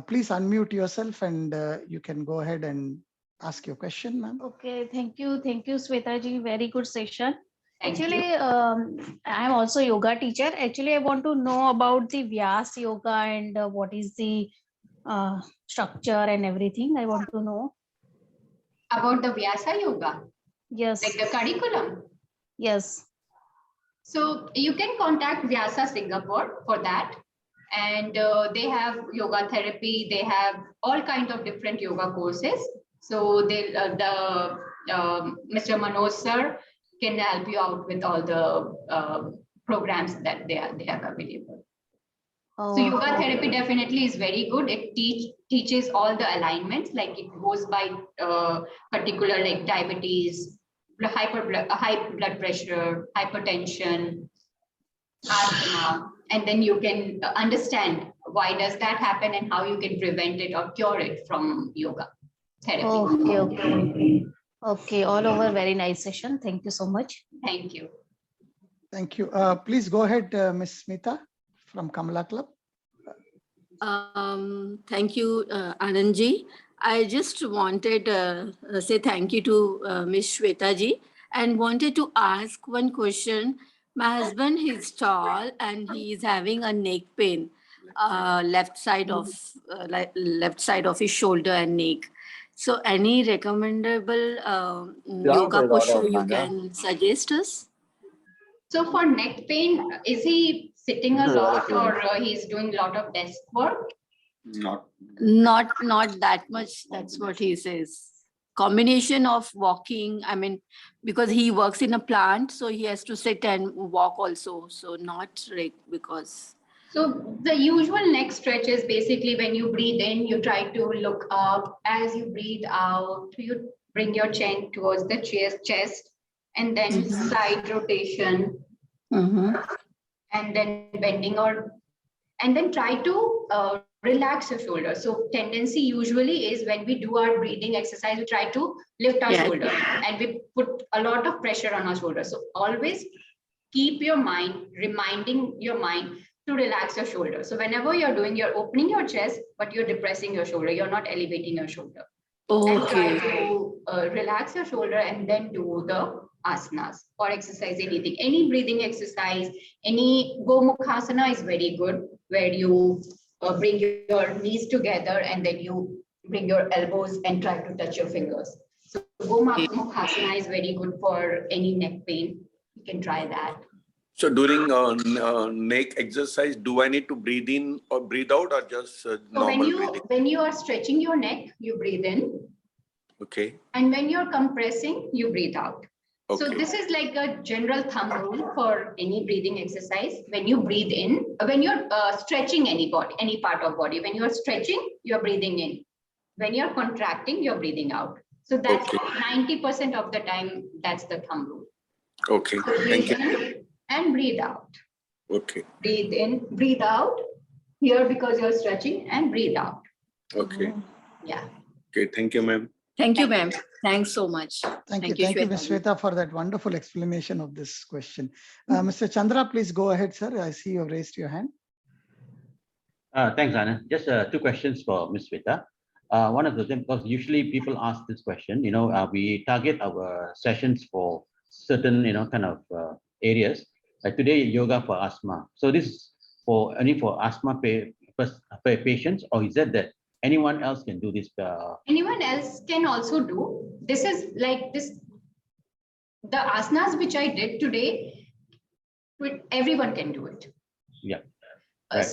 Please unmute yourself and you can go ahead and ask your question, ma'am. Okay, thank you, Sweta ji. Very good session. Thank Actually, you. I'm also yoga teacher. Actually, I want to know about the Vyas yoga and what is the structure and everything. I want to know. About the Vyasa yoga, Yes. like the curriculum. Yes. So you can contact Vyasa Singapore for that. And they have yoga therapy. They have all kinds of different yoga courses. So they, Mr. Manoj sir can help you out with all the programs that they have available. Oh, So yoga okay. therapy definitely is very good. It teaches all the alignments, like it goes by particular like diabetes, high blood pressure, hypertension, asthma, and then you can understand why does that happen and how you can prevent it or cure it from yoga therapy. Okay, okay. Okay, all over very nice session. Thank you so much. Thank you. Thank you. Please go ahead, Miss Smita from Kamala Club. Thank you, Anandji. I just wanted to say thank you to Ms. Sweta ji and wanted to ask one question. My husband is tall and he is having a neck pain, left side of his shoulder and neck. So any recommendable yoga posture you can suggest us? So for neck pain, is he sitting a lot or he's doing a lot of desk work? Not that much. That's what he says. Combination of walking. I mean, because he works in a plant, so he has to sit and walk also. So not like because. So the usual neck stretch is basically when you breathe in, you try to look up. As you breathe out, you bring your chin towards the chest, and then side rotation, and then bending and then try to relax your shoulder. So tendency usually is when we do our breathing exercise, we try to lift our shoulder and we put a lot of pressure on our shoulder. So always keep your mind, reminding your mind to relax your shoulder. So whenever you're doing, you're opening your chest, but you're depressing your shoulder. You're not elevating your shoulder. And try to relax your shoulder and then do the asanas or exercise anything. Any breathing exercise, any Gomukhasana is very good, where you bring your knees together and then you bring your elbows and try to touch your fingers. So Gomukhasana is very good for any neck pain. You can try that. So during neck exercise, do I need to breathe in or breathe out or just normal breathing? When you are stretching your neck, you breathe in. Okay. And when you're compressing, you breathe out. Okay. So this is like a general thumb rule for any breathing exercise. When you breathe in, when you're stretching any part of body, when you're stretching, you're breathing in. When you're contracting, you're breathing out. So that's 90% of the time, that's the thumb rule. Okay, so thank you. And breathe out. Okay. Breathe in, breathe out. Here because you're stretching, and breathe out. Okay. Yeah. Okay, thank you, ma'am. Thank you, ma'am. Thanks so much. Thank you, Ms. Sweta, for that wonderful explanation of this question. Mr. Chandra, please go ahead, sir. I see you have raised your hand. Thanks, Anand. Just 2 questions for Ms. Sweta. One of them, because usually people ask this question, we target our sessions for certain, kind of areas. Today, yoga for asthma. So this is only for asthma patients, or is that anyone else can do this? Anyone else can also do. This is like this. The asanas which I did today, everyone can do it. Yeah. Right.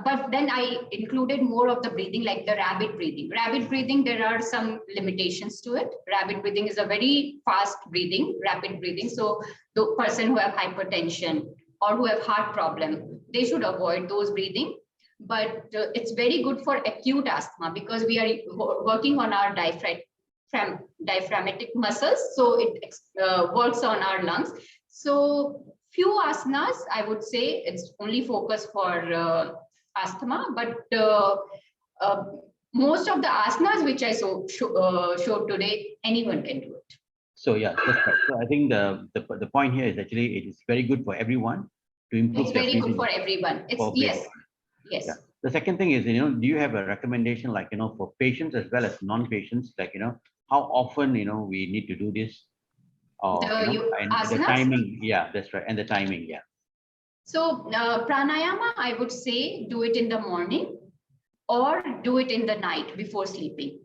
But then I included more of the breathing, like the rabbit breathing. Rabbit breathing, there are some limitations to it. Rabbit breathing is a very fast breathing, rapid breathing. So the person who have hypertension or who have heart problem, they should avoid those breathing. But it's very good for acute asthma because we are working on our diaphragmatic muscles. So it works on our lungs. So few asanas, I would say it's only focused for asthma, but most of the asanas which I showed today, anyone can do it. So yeah, that's right. So I think the point here is actually it is very good for everyone to improve. It's very good for everyone. Yes. Yeah. The second thing is, do you have a recommendation, like, for patients as well as non-patients, like, how often, we need to do this? And the timing, yeah, that's right. And the timing, yeah. So pranayama, I would say do it in the morning or do it in the night before sleeping.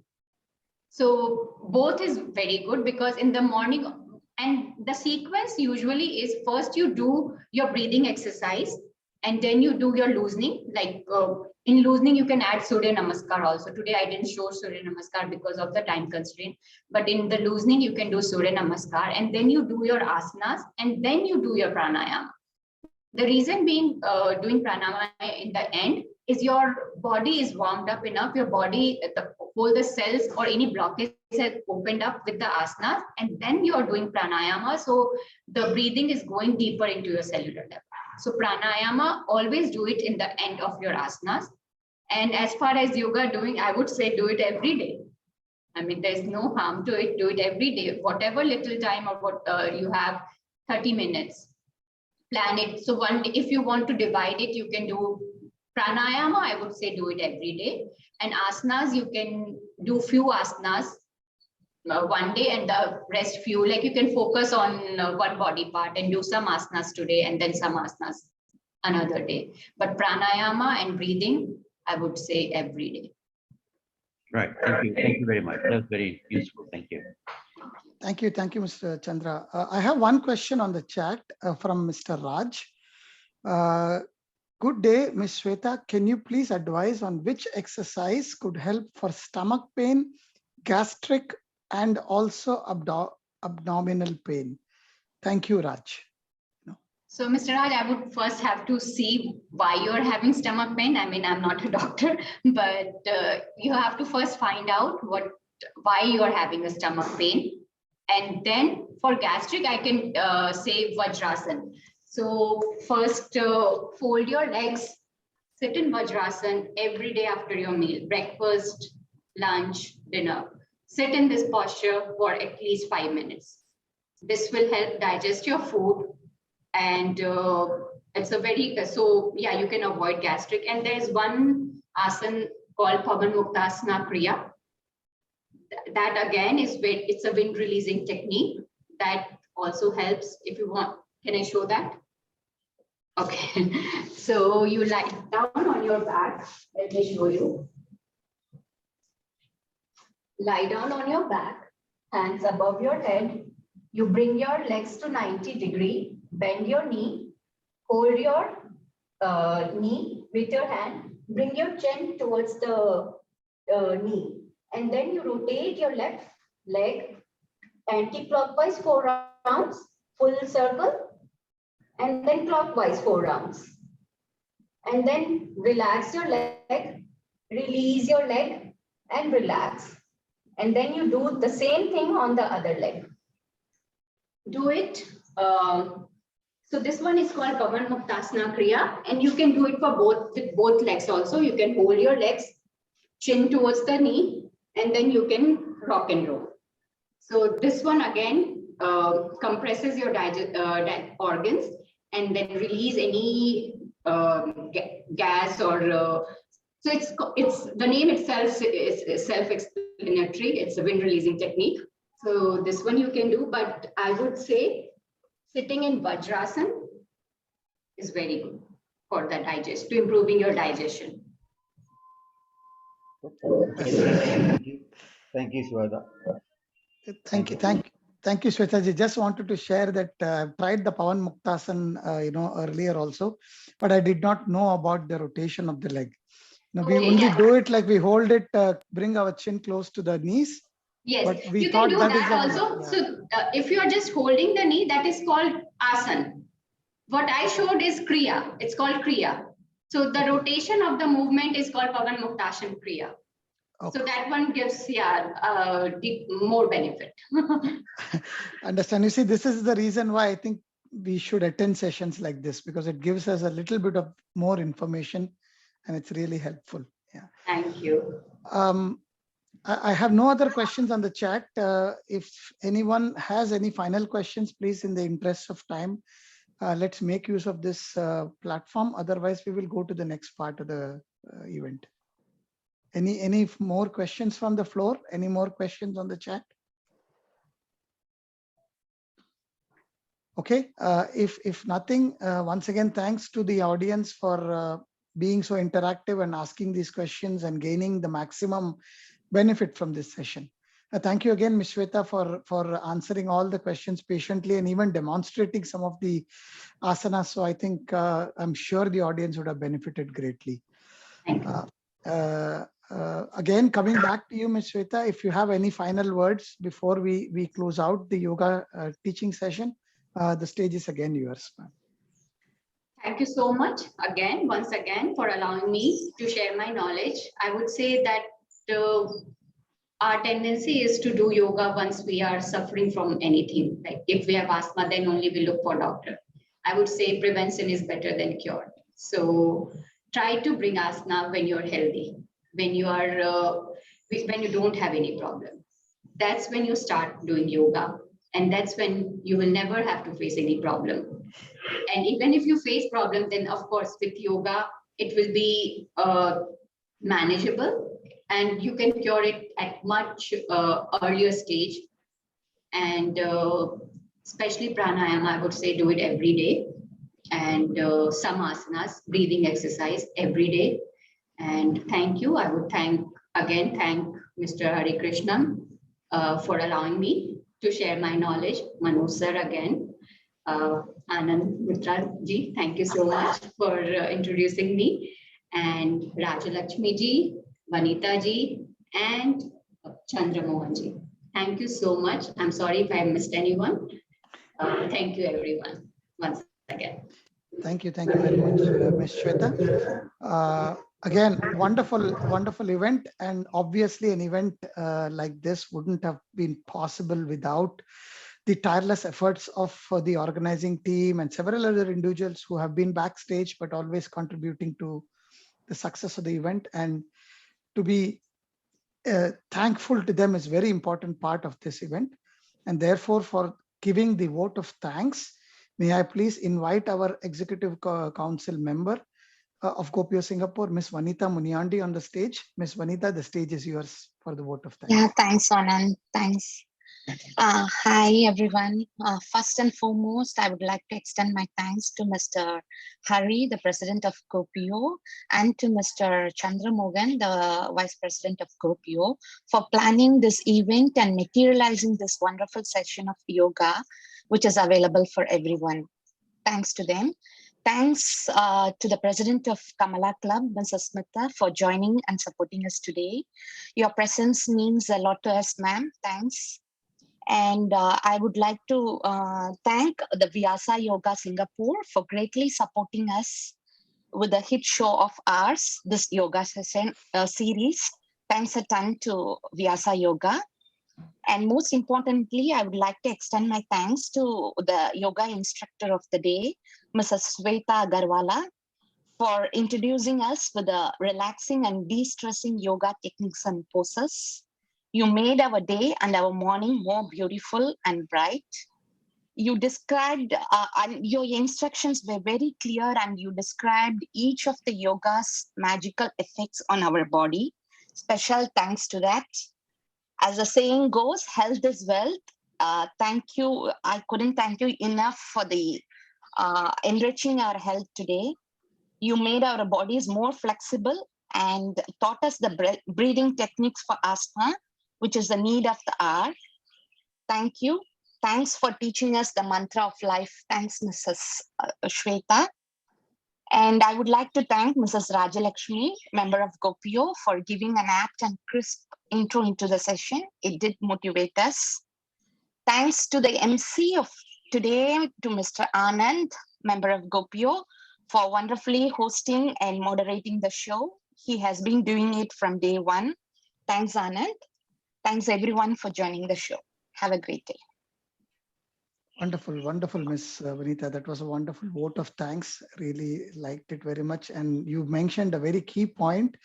So both is very good because in the morning, and the sequence usually is first you do your breathing exercise and then you do your loosening. Like in loosening, you can add Surya Namaskar also. Today I didn't show Surya Namaskar because of the time constraint, but in the loosening, you can do Surya Namaskar and then you do your asanas and then you do your pranayama. The reason being doing pranayama in the end is your body is warmed up enough, your body, all the cells or any blockage has opened up with the asanas, and then you are doing pranayama. So the breathing is going deeper into your cellular level. So pranayama, always do it in the end of your asanas. And as far as yoga doing, I would say do it every day. I mean, there's no harm to it. Do it every day, whatever little time or what you have, 30 minutes. Plan it. So one day, if you want to divide it, you can do pranayama. I would say do it every day. And asanas, you can do few asanas one day and the rest few. Like you can focus on one body part and do some asanas today and then some asanas another day. But pranayama and breathing, I would say every day. Right. Thank you. Thank you very much. That was very useful. Thank you. Thank you, Mr. Chandra. I have one question on the chat from Mr. Raj. Good day, Ms. Sweta. Can you please advise on which exercise could help for stomach pain, gastric, and also abdominal pain? Thank you, Raj. So, Mr. Raj, I would first have to see why you're having stomach pain. I mean, I'm not a doctor, but you have to first find out why you're having a stomach pain. And then for gastric, I can say Vajrasan. So first fold your legs, sit in Vajrasan every day after your meal, breakfast, lunch, dinner. Sit in this posture for at least 5 minutes. This will help digest your food. And it's a very, so yeah, you can avoid gastric. And there's one asana called Pavan Muktasana Kriya. That again is it's a wind releasing technique that also helps if you want. Can I show that? Okay, so you lie down on your back. Let me show you. Lie down on your back, hands above your head. You bring your legs to 90 degrees, bend your knee, hold your knee with your hand, bring your chin towards the knee. And then you rotate your left leg anti-clockwise 4 rounds, full circle, and then clockwise 4 rounds. And then relax your leg, release your leg, and relax. And then you do the same thing on the other leg. Do it. So this one is called Pavan Muktasana Kriya, and you can do it for both legs also. You can hold your legs, chin towards the knee, and then you can rock and roll. So this one again compresses your organs and then release any gas or so it's the name itself is self-explanatory. It's a wind releasing technique. So this one you can do, but I would say sitting in Vajrasan is very good for the to improving your digestion. Thank you, Sweta. Thank you, Sweta ji. Just wanted to share that I've tried the Pavan Muktasan, earlier also, but I did not know about the rotation of the leg. Now we only do it like we hold it, bring our chin close to the knees. Yes, but we you thought can do that is that the also. way. So if you are just holding the knee, that is called asan. What I showed is kriya. It's called kriya. So the rotation of the movement is called Pavan Muktasan kriya. Okay. So that one gives more benefit. Understand. You see, this is the reason why I think we should attend sessions like this, because it gives us a little bit of more information and it's really helpful. Yeah. Thank you. I have no other questions on the chat. If anyone has any final questions, please, in the interest of time, let's make use of this platform. Otherwise, we will go to the next part of the event. Any more questions from the floor? Any more questions on the chat? Okay, if nothing, once again, thanks to the audience for being so interactive and asking these questions and gaining the maximum benefit from this session. Thank you again, Ms. Sweta, for answering all the questions patiently and even demonstrating some of the asanas. So I think I'm sure the audience would have benefited greatly. Again, coming back to you, Ms. Sweta, if you have any final words before we close out the yoga teaching session, the stage is again yours. Thank you so much once again, for allowing me to share my knowledge. I would say that our tendency is to do yoga once we are suffering from anything. Like if we have asthma, then only we look for doctor. I would say prevention is better than cure. So try to bring asana when you're healthy, when you are when you don't have any problem. That's when you start doing yoga, and that's when you will never have to face any problem. And even if you face problem, then of course with yoga it will be manageable, and you can cure it at much earlier stage. And especially pranayama, I would say do it every day, and some asanas, breathing exercise every day. And thank you. I would thank Mr. Hari Krishnan for allowing me to share my knowledge. Manu sir again. Anand Mitra ji, thank you so much for introducing me. And Rajalakshmi ji, Vanita ji, and Chandra Mohan ji. Thank you so much. I'm sorry if I missed anyone. Thank you, everyone, once again. Thank you very much, Ms. Sweta. Again, wonderful event, and obviously an event like this wouldn't have been possible without the tireless efforts of the organizing team and several other individuals who have been backstage but always contributing to the success of the event. And to be thankful to them is very important part of this event. And therefore, for giving the vote of thanks, may I please invite our Executive Council member of GOPIO Singapore, Ms. Vanita Muniandi, on the stage. Ms. Vanita, the stage is yours for the vote of thanks. Yeah, thanks, Anand. Thanks. Hi, everyone. First and foremost, I would like to extend my thanks to Mr. Hari, the President of GOPIO, and to Mr. Chandra Mohan, the Vice President of GOPIO, for planning this event and materializing this wonderful session of yoga, which is available for everyone. Thanks to them. Thanks to the President of Kamala Club, Mrs. Smita, for joining and supporting us today. Your presence means a lot to us, ma'am. Thanks. And I would like to thank the Vyasa Yoga Singapore for greatly supporting us with a hit show of ours, this yoga session series. Thanks a ton to Vyasa Yoga. And most importantly, I would like to extend my thanks to the yoga instructor of the day, Mrs. Sweta Agarwalla, for introducing us with the relaxing and de-stressing yoga techniques and poses. You made our day and our morning more beautiful and bright. You described, and your instructions were very clear, and you described each of the yoga's magical effects on our body. Special thanks to that. As the saying goes, health is wealth. Thank you. I couldn't thank you enough for the enriching our health today. You made our bodies more flexible and taught us the breathing techniques for asthma, which is the need of the hour. Thank you. Thanks for teaching us the mantra of life. Thanks, Mrs. Sweta. And I would like to thank Mrs. Rajalakshmi, member of GOPIO, for giving an apt and crisp intro into the session. It did motivate us. Thanks to the MC of today, to Mr. Anand, member of GOPIO, for wonderfully hosting and moderating the show. He has been doing it from day one. Thanks, Anand. Thanks, everyone, for joining the show. Have a great day. Wonderful, wonderful, Miss Vanita. That was a wonderful vote of thanks. Really liked it very much. And you mentioned a very key point,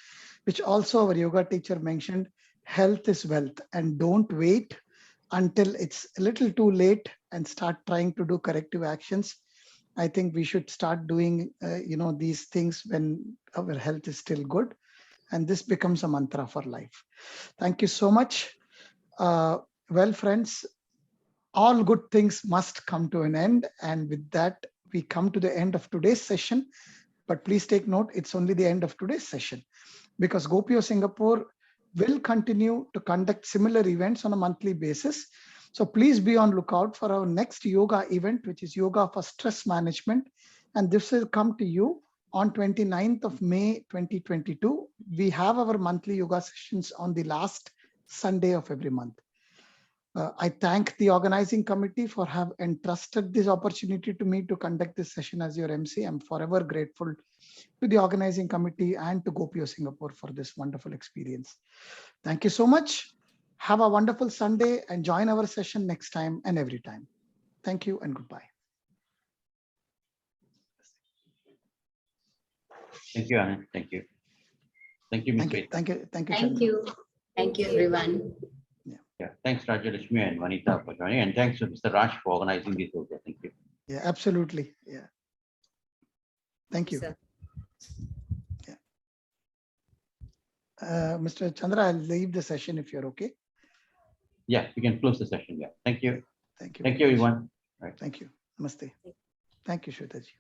which also our yoga teacher mentioned: health is wealth. And don't wait until it's a little too late and start trying to do corrective actions. I think we should start doing, these things when our health is still good. And this becomes a mantra for life. Thank you so much. Well, friends, all good things must come to an end. And with that, we come to the end of today's session. But please take note, it's only the end of today's session, because GOPIO Singapore will continue to conduct similar events on a monthly basis. So please be on lookout for our next yoga event, which is Yoga for Stress Management. And this will come to you on 29th of May, 2022. We have our monthly yoga sessions on the last Sunday of every month. I thank the organizing committee for have entrusted this opportunity to me to conduct this session as your MC. I'm forever grateful to the organizing committee and to GOPIO Singapore for this wonderful experience. Thank you so much. Have a wonderful Sunday and join our session next time and every time. Thank you and goodbye. Thank you, Anand. Thank you. Thank you, Ms. Thank you. Sweta. Thank you. Thank you. Thank Chandra. you. Thank you, everyone. Yeah, thanks, Rajalakshmi and Vanita, for joining, and thanks to Mr. Raj for organizing this yoga. Thank you. Yeah, absolutely. Yeah. Thank you. Sir. Mr. Chandra, I'll leave the session if you're okay. Yeah, we can close the session. Yeah. Thank you. Thank you. Thank you, very much. everyone. Right. Thank you. Namaste. Thank you, Sweta ji.